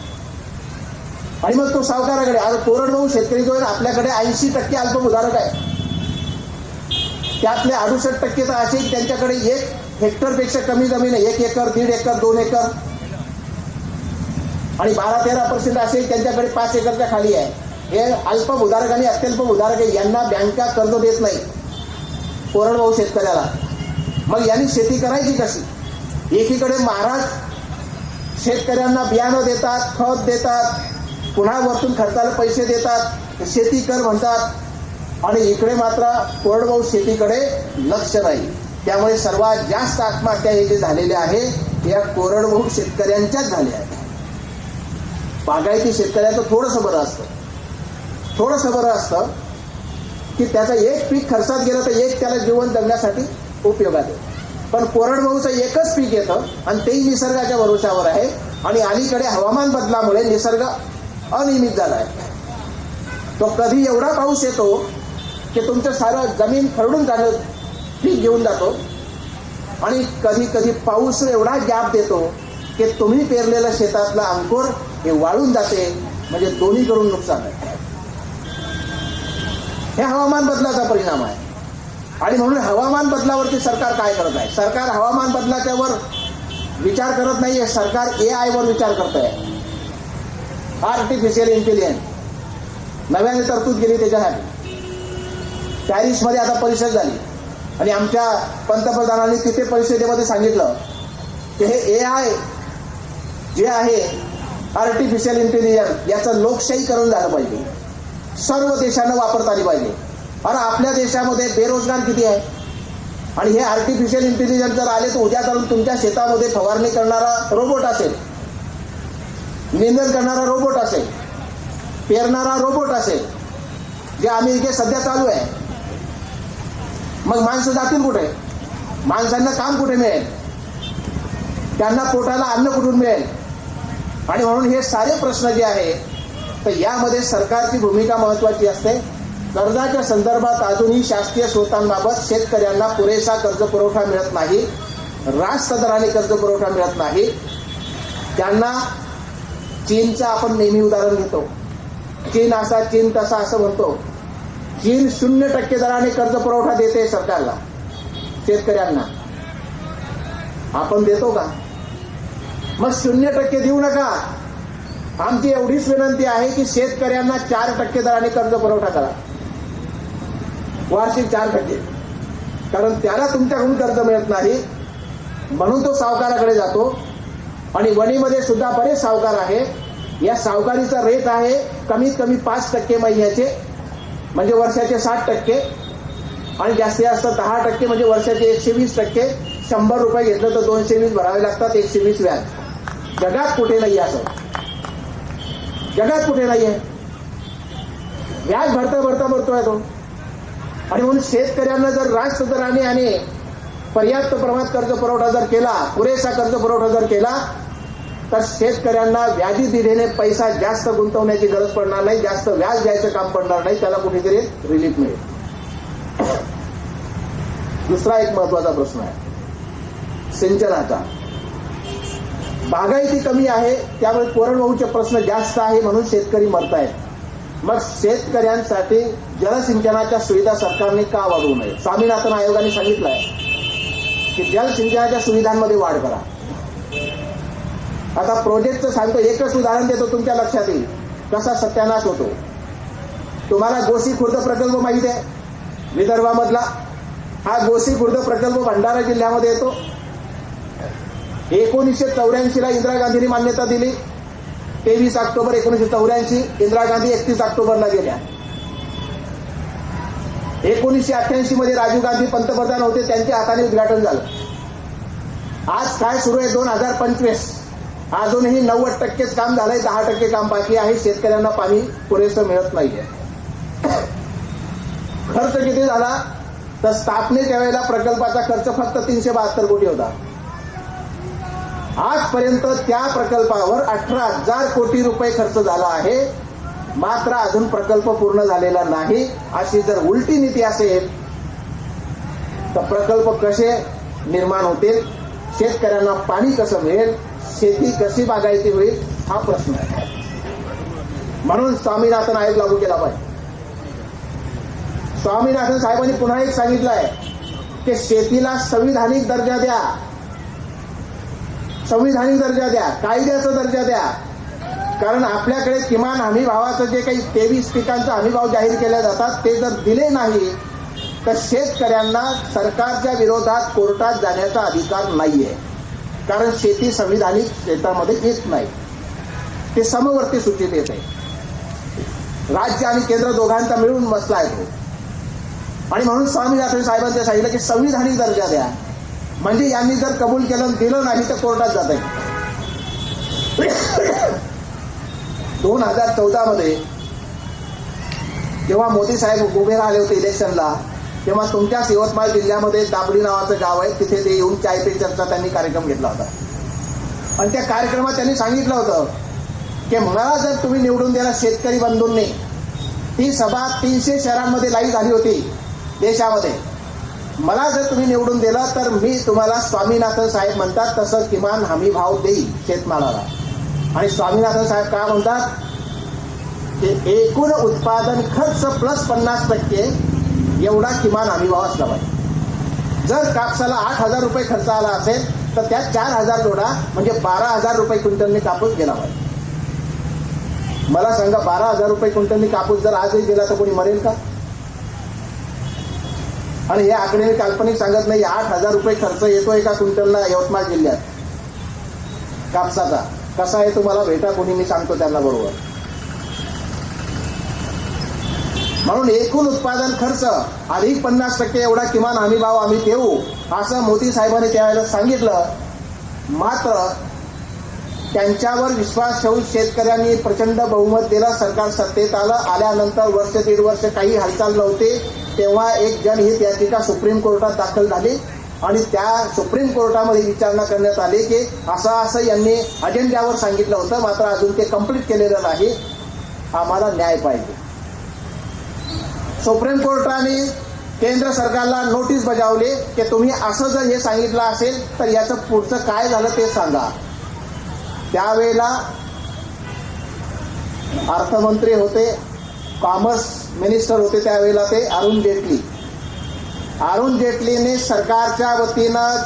Speaker 1: आणि मग तो सावकाराकडे, आज कोरडवाहू शेतकरी जो आहे आपल्याकडे 80% अल्पभूधारक आहे. त्यातले 68% तर असे की त्यांच्याकडे 1 हेक्टरपेक्षा कमी जमीन आहे. 1 एकर, 1.5 एकर, 2 एकर. आणि 12-13% असे त्यांच्याकडे 5 एकरच्या खाली आहे. हे अल्पभूधारक आणि अत्यल्प भूधारक आहे. यांना बँका कर्ज देत नाही कोरडवाहू शेतकऱ्याला. मग यांनी शेती करायची कशी? एकीकडे महाराज शेतकऱ्यांना बियाणं देतात, खत देतात, पुन्हा वरतून खर्चाला पैसे देतात, शेती कर म्हणतात. आणि इकडे मात्र कोरडवाहू शेतीकडे लक्ष नाही. त्यामुळे सर्वात जास्त आत्महत्या हे जे झालेले आहे या कोरडवाहू शेतकऱ्यांच्याच झाल्या आहेत. बागायती शेतकऱ्याचं थोडंसं बरं असतं की त्याचं एक पीक खर्चात गेलं तर एक त्याला जीवन जगण्यासाठी उपयोगात आहे. पण कोरडवाहूचं एकच पीक येतं आणि तेही निसर्गाच्या भरोशावर आहे. आणि अलीकडे हवामान बदलामुळे निसर्ग अनियमित झाला आहे. तो कधी एवढा पाऊस येतो की तुमचं सारं जमीन खरडून जाणं पीक घेऊन जातो. आणि कधी कधी पाऊस एवढा गॅप देतो की तुम्ही पेरलेलं शेतातलं अंकुर हे वाळून जाते. म्हणजे दोन्हीकडून नुकसान आहे. हे हवामान बदलाचा परिणाम आहे. आणि म्हणून हवामान बदलावरती सरकार काय करत आहे? सरकार हवामान बदलाच्या वर विचार करत नाहीये. सरकार AI वर विचार करत आहे. आर्टिफिशियल इंटेलिजन्स नव्याने तरतूद केली त्याच्यासाठी. पॅरिसमध्ये आता परिषद झाली आणि आमच्या पंतप्रधानांनी तिथे परिषदेमध्ये सांगितलं की हे AI जे आहे आर्टिफिशियल इंटेलिजन्स याचं लोकशाहीकरण झालं पाहिजे. सर्व देशांना वापरता आली पाहिजे. अरे आपल्या देशामध्ये बेरोजगार किती आहे? आणि हे आर्टिफिशियल इंटेलिजन्स जर आले तर उद्या करून तुमच्या शेतामध्ये फवारणी करणारा रोबोट असेल, निंदन करणारा रोबोट असेल, पेरणारा रोबोट असेल, जे अमेरिकेत सध्या चालू आहे. मग माणसं जातील कुठे? माणसांना काम कुठे मिळेल? त्यांना पोटाला अन्न कुठून मिळेल? आणि म्हणून हे सारे प्रश्न जे आहे तर यामध्ये सरकारची भूमिका महत्वाची असते. कर्जाच्या संदर्भात अजूनही शासकीय स्रोतांबाबत शेतकऱ्यांना पुरेसा कर्ज पुरवठा मिळत नाही. रास्त दराने कर्ज पुरवठा मिळत नाही. त्यांना चीनचं आपण नेहमी उदाहरण घेतो. चीन असा, चीन तसा असं म्हणतो. चीन 0% दराने कर्ज पुरवठा देते सरकारला, शेतकऱ्यांना. आपण देतो का? मग 0% देऊ नका. आमची एवढीच विनंती आहे की शेतकऱ्यांना 4% दराने कर्ज पुरवठा करा, वार्षिक 4%. कारण त्याला तुमच्याकडून कर्ज मिळत नाही म्हणून तो सावकाराकडे जातो. आणि वणीमध्ये सुद्धा बरेच सावकार आहे. या सावकारीचा रेट आहे कमीत कमी 5% महिन्याचे, म्हणजे वर्षाचे 60%. आणि जास्तीत जास्त 10% म्हणजे वर्षाचे 120%. 100 रुपये घेतलं तर 220 भरावे लागतात, 120 व्याज. जगात कुठे नाही असं, जगात कुठे नाहीये. व्याज भरतोय तो. आणि म्हणून शेतकऱ्यांना जर रास्त दराने आणि पर्याप्त प्रमाणात कर्ज पुरवठा जर केला, पुरेसा कर्ज पुरवठा जर केला तर शेतकऱ्यांना व्याजी दिलेने पैसा जास्त गुंतवण्याची गरज पडणार नाही, जास्त व्याज द्यायचं काम पडणार नाही. त्याला कुठेतरी रिलीफ मिळेल. दुसरा एक महत्वाचा प्रश्न आहे सिंचनाचा. बागायती कमी आहे त्यामुळे कोरडवाहूचे प्रश्न जास्त आहे म्हणून शेतकरी मरतायत. मग शेतकऱ्यांसाठी जलसिंचनाच्या सुविधा सरकारने का वाढवू नये? स्वामीनाथन आयोगाने सांगितलंय की जलसिंचनाच्या सुविधांमध्ये वाढ करा. आता प्रोजेक्टचं सांगतो, एकच उदाहरण देतो, तुमच्या लक्षात येईल कसा सत्यानाश होतो. तुम्हाला गोसी खुर्द प्रकल्प माहिती आहे विदर्भामधला? हा गोसी खुर्द प्रकल्प भंडारा जिल्ह्यामध्ये येतो. 1984 ला इंदिरा गांधींनी मान्यता दिली. 23 ऑक्टोबर 1984. इंदिरा गांधी 31 ऑक्टोबरला गेल्या. 1988 मध्ये राजीव गांधी पंतप्रधान होते, त्यांच्या हाताने उद्घाटन झालं. आज काय सुरू आहे 2025, अजूनही 90%च काम झालंय, 10% काम बाकी आहे. शेतकऱ्यांना पाणी पुरेसं मिळत नाहीये. खर्च किती झाला तर स्थापनेच्या वेळेला प्रकल्पाचा खर्च फक्त 372 कोटी होता. आजपर्यंत त्या प्रकल्पावर 18,000 कोटी रुपये खर्च झाला आहे, मात्र अजून प्रकल्प पूर्ण झालेला नाही. अशी जर उलटी नीती असेल तर प्रकल्प कसे निर्माण होतील, शेतकऱ्यांना पाणी कसं मिळेल, शेती कशी बागायती होईल, हा प्रश्न आहे. म्हणून स्वामीनाथन आयोग लागू केला पाहिजे. स्वामीनाथन साहेबांनी पुन्हा एक सांगितलं आहे की शेतीला संविधानिक दर्जा द्या, संविधानिक दर्जा द्या, कायद्याचा दर्जा द्या. कारण आपल्याकडे किमान हमी भावाचं जे काही 23 पिकांचा हमी भाव जाहीर केले जातात ते जर दिले नाही तर शेतकऱ्यांना सरकारच्या विरोधात कोर्टात जाण्याचा अधिकार नाहीये. कारण शेती संविधानिक क्षेत्रामध्ये येत नाही, ते समवर्ती सूचीत येते. राज्य आणि केंद्र दोघांचा मिळून मसला आहे तो. आणि म्हणून स्वामीनाथन साहेबांनी सांगितलं की संविधानिक दर्जा द्या, म्हणजे यांनी जर कबूल केलं दिलं नाही तर कोर्टात जात आहे. 2014 मध्ये जेव्हा मोदी साहेब उभे राहिले होते इलेक्शनला, तेव्हा तुमच्याच यवतमाळ जिल्ह्यामध्ये दाबडी नावाचं गाव आहे, तिथे ते येऊन चाय पे चर्चा त्यांनी कार्यक्रम घेतला होता. आणि त्या कार्यक्रमात त्यांनी सांगितलं होतं की मला जर तुम्ही निवडून द्यायला शेतकरी बंधूंनी, ती सभा 300 शहरांमध्ये लाईव्ह झाली होती देशामध्ये, मला जर तुम्ही निवडून दिलं तर मी तुम्हाला स्वामीनाथन साहेब म्हणतात तसं किमान हमी भाव देईल शेतमालाला. आणि स्वामीनाथन साहेब काय म्हणतात की एकूण उत्पादन खर्च प्लस 50% एवढा किमान हमी भाव असला पाहिजे. जर कापसाला 8,000 रुपये खर्च आला असेल तर त्यात 4,000 जोडा, म्हणजे 12,000 रुपये क्विंटलने कापूस गेला पाहिजे. मला सांगा, 12,000 रुपये क्विंटलने कापूस जर आजही गेला तर कोणी मरेल का? आणि हे आकडे मी काल्पनिक सांगत नाही. 8,000 रुपये खर्च येतो एका क्विंटलला यवतमाळ जिल्ह्यात कापसाचा. कसा आहे तुम्हाला भेटा कोणी, मी सांगतो त्यांना बरोबर. म्हणून एकूण उत्पादन खर्च अधिक 50% एवढा किमान हमी भाव आम्ही देऊ, असं मोदी साहेबांनी त्यावेळेला सांगितलं. मात्र त्यांच्यावर विश्वास ठेवून शेतकऱ्यांनी प्रचंड बहुमत दिलं. सरकार सत्तेत आल्यानंतर वर्ष दीड वर्ष काही हालचाल नव्हते, तेव्हा एक जनहित याचिका सुप्रीम कोर्टात दाखल झाली आणि त्या सुप्रीम कोर्टामध्ये विचारणा करण्यात आली की असं यांनी अजेंड्यावर सांगितलं होतं, मात्र अजून ते कंप्लीट केलेलं नाही, आम्हाला न्याय पाहिजे. सुप्रीम कोर्टाने केंद्र सरकारला नोटीस बजावली की तुम्ही असं जर हे सांगितलं असेल तर याचं पुढचं काय झालं ते सांगा. त्यावेळेला अर्थमंत्री होते, कॉमर्स मिनिस्टर होते त्यावेळेला ते अरुण जेटली. अरुण जेटलीने सरकारच्या वतीनं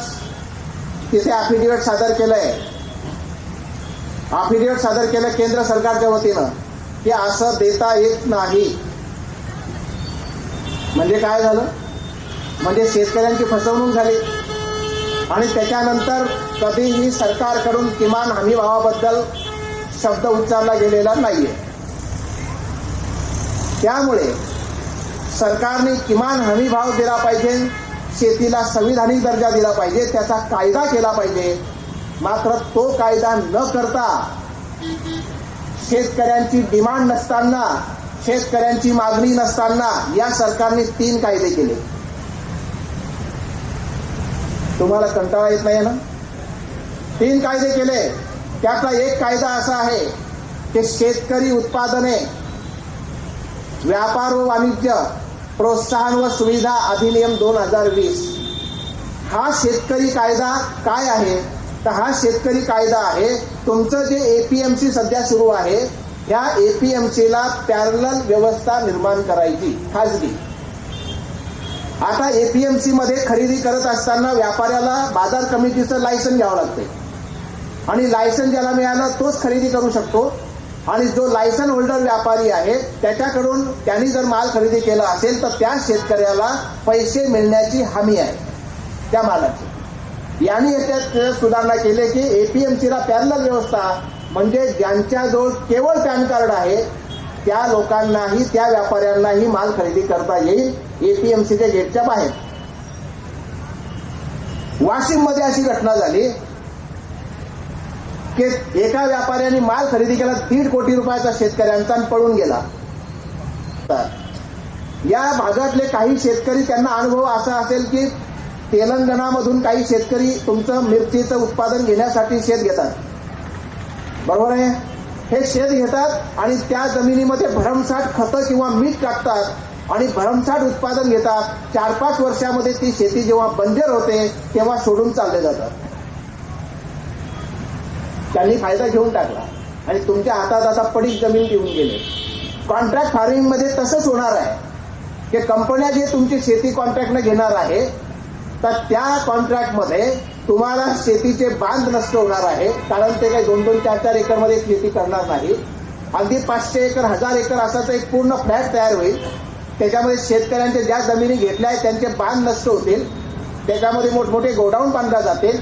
Speaker 1: तिथे अफिडेव्हिट सादर केलं केंद्र सरकारच्या वतीनं की असं देता येत नाही. म्हणजे काय झालं, म्हणजे शेतकऱ्यांची फसवणूक झाली. आणि त्याच्यानंतर कधीही सरकारकडून किमान हमी भावाबद्दल शब्द उच्चारला गेलेला नाहीये. त्यामुळे सरकारने किमान हमी भाव दिला पाहिजे, शेतीला संविधानिक दर्जा दिला पाहिजे, त्याचा कायदा केला पाहिजे. मात्र तो कायदा न करता शेतकऱ्यांची डिमांड नसताना, शेतकऱ्यांची मागणी नसताना या सरकारने 3 कायदे केले. तुम्हाला कंटाळा येत नाही ना? 3 कायदे केले. त्यातला एक कायदा असा आहे की शेतकरी उत्पादने व्यापार व वाणिज्य प्रोत्साहन व सुविधा अधिनियम 2020. हा शेतकरी कायदा काय आहे तर हा शेतकरी कायदा आहे तुमचं जे एपीएमसी सध्या सुरू आहे, या एपीएमसीला पॅरलल व्यवस्था निर्माण करायची खाजगी. आता एपीएमसी मध्ये खरेदी करत असताना व्यापाऱ्याला बाजार कमिटीचं लायसन घ्यावं लागते आणि लायसन ज्याला मिळालं तोच खरेदी करू शकतो. आणि जो लायसन होल्डर व्यापारी आहे त्याच्याकडून त्यांनी जर माल खरेदी केला असेल तर त्या शेतकऱ्याला पैसे मिळण्याची हमी आहे त्या मालाची. यांनी याच्यात सुधारणा केली की एपीएमसीला पॅरलल व्यवस्था, म्हणजे ज्यांच्याजवळ केवळ पॅन कार्ड आहे त्या लोकांनाही, त्या व्यापाऱ्यांनाही माल खरेदी करता येईल एपीएमसीच्या गेटच्या बाहेर. वाशिममध्ये अशी घटना झाली की एका व्यापाऱ्याने माल खरेदी केला 1.5 कोटी रुपयाचा शेतकऱ्यांचा आणि पळून गेला. या भागातले काही शेतकरी, त्यांना अनुभव असा असेल की तेलंगणामधून काही शेतकरी तुमचं मिरचीचं उत्पादन घेण्यासाठी शेत घेतात, बरोबर आहे. हे शेत घेतात आणि त्या जमिनीमध्ये भरमसाठ खतं किंवा मीठ टाकतात आणि भरमसाठ उत्पादन घेतात. 4-5 वर्षामध्ये ती शेती जेव्हा बंजर होते तेव्हा सोडून चालले जातात. त्यांनी फायदा घेऊन टाकला आणि तुमच्या हातात आता पडीक जमीन देऊन गेले. कॉन्ट्रॅक्ट फार्मिंग मध्ये तसंच होणार आहे की कंपन्या जे तुमची शेती कॉन्ट्रॅक्टने घेणार आहे, तर त्या कॉन्ट्रॅक्टमध्ये तुम्हाला शेतीचे बांध नष्ट होणार आहे. कारण ते काही 2-2, 4-4 एकरमध्ये शेती करणार नाही. अगदी 500 एकर, 1000 एकर असाच एक पूर्ण फ्लॅट तयार होईल. त्याच्यामध्ये शेतकऱ्यांच्या ज्या जमिनी घेतल्या आहेत त्यांचे बांध नष्ट होतील. त्याच्यामध्ये मोठमोठे गोडाऊन बांधल्या जातील.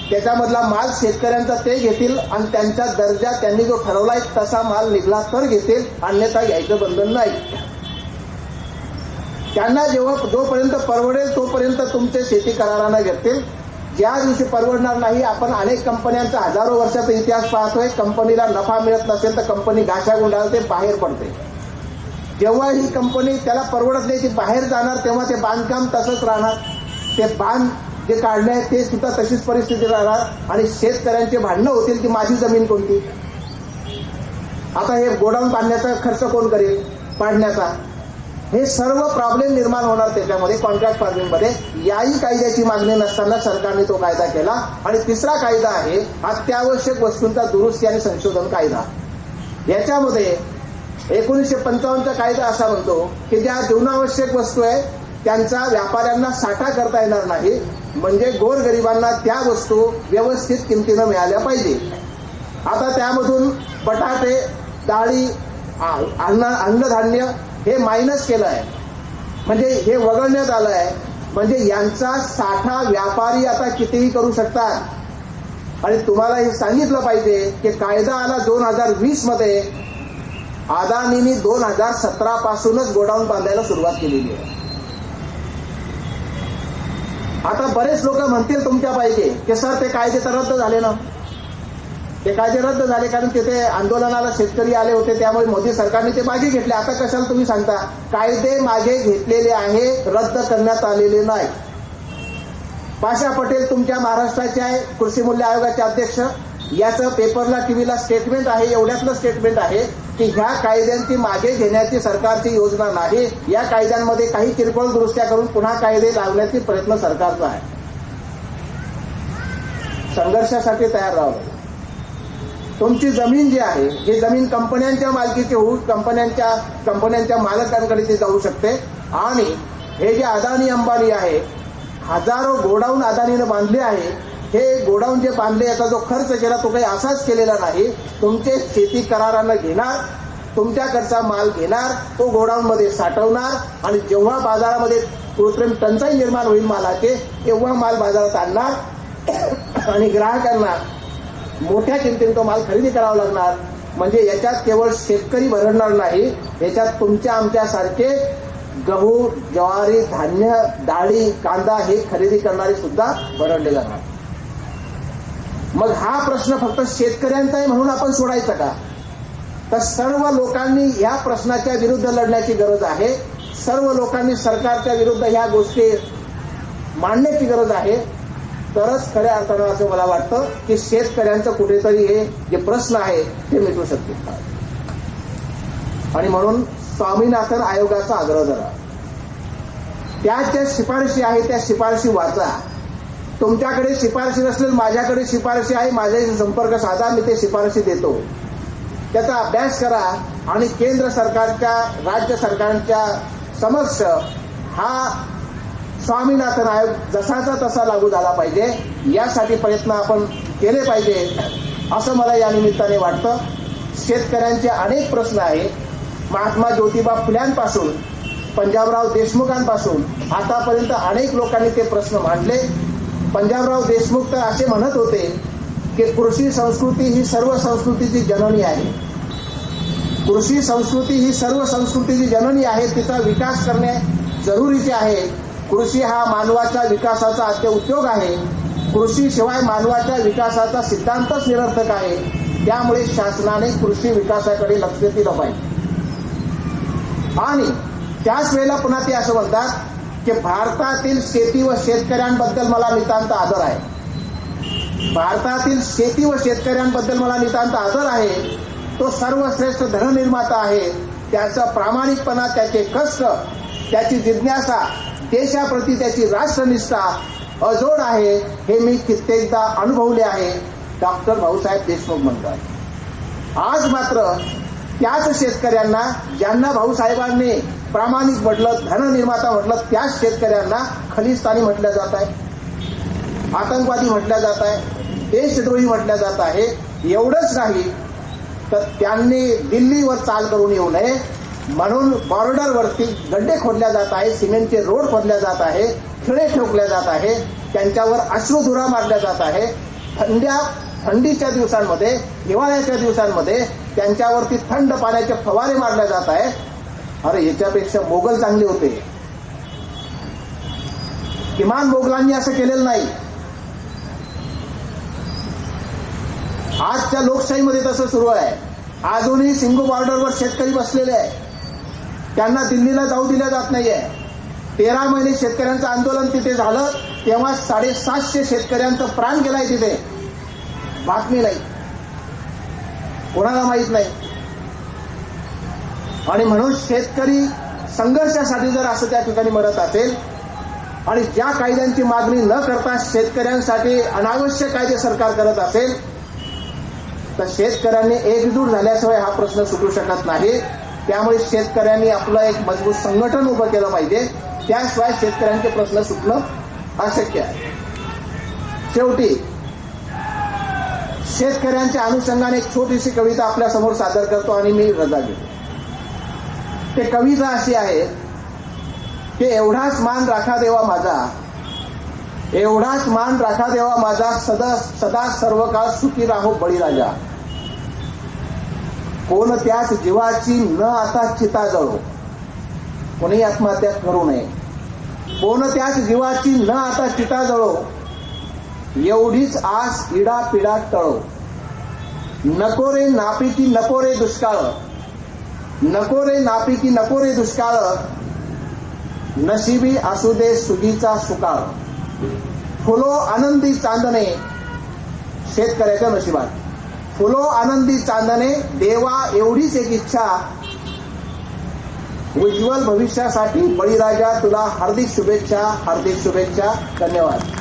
Speaker 1: त्याच्यामधला माल शेतकऱ्यांचा ते घेतील आणि त्यांचा दर्जा त्यांनी जो ठरवलाय तसा माल निघाला तर घेतील, अन्यथा घ्यायचं बंधन नाही. त्यांना जोपर्यंत परवडेल तोपर्यंत तुमचे शेती करारानं घेतील. ज्या दिवशी परवडणार नाही, आपण अनेक कंपन्यांचा हजारो वर्षाचा इतिहास पाहतोय, कंपनीला नफा मिळत नसेल तर कंपनी गाशा गुंडाळते, बाहेर पडते. जेव्हा ही कंपनी त्याला परवडत नाही, ती बाहेर जाणार, तेव्हा ते बांधकाम तसंच राहणार. ते बांध जे काढले आहे ते सुद्धा तशीच परिस्थिती राहणार आणि शेतकऱ्यांचे भांडणं होतील की माझी जमीन कोणती. आता हे गोडाऊन बांधण्याचा खर्च कोण करेल, पाडण्याचा. हे सर्व प्रॉब्लेम निर्माण होणार त्याच्यामध्ये कॉन्ट्रॅक्ट फार्मिंगमध्ये. याही कायद्याची मागणी नसताना सरकारने तो कायदा केला. आणि तिसरा कायदा आहे अत्यावश्यक वस्तूंचा दुरुस्ती आणि संशोधन कायदा. याच्यामध्ये 1955चा कायदा असा म्हणतो की ज्या जीवनावश्यक वस्तू आहे त्यांचा व्यापाऱ्यांना साठा करता येणार नाही, म्हणजे गोरगरिबांना त्या वस्तू व्यवस्थित किमतीनं मिळाल्या पाहिजे. आता त्यामधून बटाटे, डाळी, अन्नधान्य हे मायनस केलं आहे, म्हणजे हे वगळण्यात आलं आहे. म्हणजे यांचा साठा व्यापारी आता कितीही करू शकतात. आणि तुम्हाला हे सांगितलं पाहिजे की कायदा आला 2020 मध्ये, अदानींनी 2017 पासूनच गोडाऊन बांधायला सुरुवात केलेली आहे. आता बरेच लोक म्हणतील तुमच्या पाहिजे की सर ते कायदे तर रद्द झाले ना. ते कायदे रद्द झाले कारण तिथे आंदोलनाला शेतकरी आले होते, त्यामुळे मोदी सरकारने ते मागे घेतले. आता कशाला तुम्ही सांगता? कायदे मागे घेतलेले आहे, रद्द करण्यात आलेले नाही. पाशा पटेल तुमच्या महाराष्ट्राचे आहे, कृषी मूल्य आयोगाचे अध्यक्ष. याचं पेपरला, टीव्हीला स्टेटमेंट आहे, एवढ्यातलं स्टेटमेंट आहे की ह्या कायद्यांची मागे घेण्याची सरकारची योजना नाही. या कायद्यांमध्ये काही किरकोळ दुरुस्त्या करून पुन्हा कायदे लावण्याचे प्रयत्न सरकारचा आहे. संघर्षासाठी तयार राहावं. तुमची जमीन जी आहे, ही जमीन कंपन्यांच्या मालकीची होऊन कंपन्यांच्या मालकांकडे ती जाऊ शकते. आणि हे जे अदानी अंबानी आहे, हजारो गोडाऊन अदानीनं बांधले आहे. हे गोडाऊन जे बांधले, याचा जो खर्च केला तो काही असाच केलेला नाही. तुमचे शेती करारानं घेणार, तुमच्याकडचा माल घेणार, तो गोडाऊनमध्ये साठवणार आणि जेव्हा बाजारामध्ये कृत्रिम टंचाई निर्माण होईल मालाचे, तेव्हा माल बाजारात आणणार आणि ग्राहकांना मोठ्या किमतीने तो माल खरेदी करावा लागणार. म्हणजे याच्यात केवळ शेतकरी भरडणार नाही, याच्यात तुमच्या आमच्यासारखे गहू, ज्वारी, धान्य, डाळी, कांदा हे खरेदी करणारे सुद्धा भरडले जाणार. मग हा प्रश्न फक्त शेतकऱ्यांचा आहे म्हणून आपण सोडायचा का? तर सर्व लोकांनी या प्रश्नाच्या विरुद्ध लढण्याची गरज आहे. सर्व लोकांनी सरकारच्या विरुद्ध ह्या गोष्टी मांडण्याची गरज आहे. तरच खऱ्या अर्थानं असं मला वाटतं की शेतकऱ्यांचं कुठेतरी हे जे प्रश्न आहे ते मिटू शकतील. आणि म्हणून स्वामीनाथन आयोगाचा आग्रह धरा. त्या ज्या शिफारशी आहे त्या शिफारशी वाचा. तुमच्याकडे शिफारशी नसलेली माझ्याकडे शिफारशी आहे, माझ्याशी संपर्क साधा, मी ते शिफारशी देतो. त्याचा अभ्यास करा आणि केंद्र सरकारच्या, राज्य सरकारच्या समक्ष हा स्वामीनाथन आयोग जसाचा तसा लागू झाला पाहिजे, यासाठी प्रयत्न आपण केले पाहिजे असं मला या निमित्ताने वाटतं. शेतकऱ्यांचे अनेक प्रश्न आहेत. महात्मा ज्योतिबा फुल्यांपासून, पंजाबराव देशमुखांपासून आतापर्यंत अनेक लोकांनी ते प्रश्न मांडले. पंजाबराव देशमुख तर असे म्हणत होते की कृषी संस्कृती ही सर्व संस्कृतीची जननी आहे. कृषी संस्कृती ही सर्व संस्कृतीची जननी आहे, तिचा विकास करणे जरुरीचे आहे. कृषी हा मानवाच्या विकासाचा आद्य उद्योग आहे. कृषीशिवाय मानवाच्या विकासाचा सिद्धांतच निरर्थक आहे. त्यामुळे शासनाने कृषी विकासाकडे लक्ष दिलं पाहिजे. आणि त्याच वेळेला पुन्हा ते असं म्हणतात की भारतातील शेती व शेतकऱ्यांबद्दल मला नितांत आदर आहे. भारतातील शेती व शेतकऱ्यांबद्दल मला नितांत आदर आहे. तो सर्वश्रेष्ठ धननिर्माता आहे. त्याचा प्रामाणिकपणा, त्याचे कष्ट, त्याची जिज्ञासा, देशाप्रती त्याची राष्ट्रनिष्ठा अजोड आहे. हे मी कित्येकदा अनुभवले आहे. डॉक्टर भाऊसाहेब देशमुख म्हणतात. आज मात्र त्याच शेतकऱ्यांना, ज्यांना भाऊसाहेबांनी प्रामाणिक म्हटलं, धननिर्माता म्हटलं, त्याच शेतकऱ्यांना खलिस्तानी म्हटलं जात आहे, आतंकवादी म्हटलं जात आहे, देशद्रोही म्हटलं जात आहे. एवढंच नाही तर त्यांनी दिल्लीवर चाल करून येऊ नये म्हणून बॉर्डरवरती गड्डे खोदल्या जात आहे, सिमेंटचे रोड खोदल्या जात आहे, खिळे ठोकल्या जात आहे, त्यांच्यावर अश्रुधुरा मारल्या जात आहे. थंडीच्या दिवसांमध्ये, हिवाळ्याच्या दिवसांमध्ये त्यांच्यावरती थंड पाण्याचे फवारे मारले जात आहेत. अरे याच्यापेक्षा मोगल चांगले होते. किमान मोगलांनी असं केलेलं नाही. आजच्या लोकशाहीमध्ये तसं सुरू आहे. अजूनही सिंगू बॉर्डरवर शेतकरी बसलेले आहे. त्यांना दिल्लीला जाऊ दिलं जात नाहीये. 13 महिने शेतकऱ्यांचं आंदोलन तिथे झालं तेव्हा 750 शेतकऱ्यांचं प्राण गेलाय तिथे. बातमी नाही, कोणाला माहित नाही. आणि म्हणून शेतकरी संघर्षासाठी जर असं त्या ठिकाणी मरत असेल आणि ज्या कायद्यांची मागणी न करता शेतकऱ्यांसाठी अनावश्यक कायदे सरकार करत असेल तर शेतकऱ्यांनी एकजूट झाल्याशिवाय हा प्रश्न सुटू शकत नाही. त्यामुळे शेतकऱ्यांनी आपलं एक मजबूत संघटन उभं केलं पाहिजे. त्याशिवाय शेतकऱ्यांचे प्रश्न सुटणं अशक्य आहे. शेवटी शेतकऱ्यांच्या अनुषंगाने एक छोटीशी कविता आपल्या समोर सादर करतो आणि मी रजा घेतो. ते कविता अशी आहे की एवढाच मान राखा देवा माझा, एवढाच मान राखा देवा माझा, सदा सर्व काळ सुखी राहो बळीराजा. कोण त्याच जीवाची न आता चिता जळो, कोणी आत्महत्या करू नये. कोण त्याच जीवाची न आता चिता जळो, एवढीच आस इडा पिडा टळो. नको रे नापिकी नको रे दुष्काळ, नको रे नापिकी नको रे दुष्काळ, नशिबी असू दे सुगीचा सुकाळ. फुलो आनंदी चांदणे, शेतकऱ्याच्या नशिबात फुलो आनंदी चांदणे, देवा एवढीच एक इच्छा, उज्ज्वल भविष्यासाठी बळीराजा तुला हार्दिक शुभेच्छा, हार्दिक शुभेच्छा. धन्यवाद.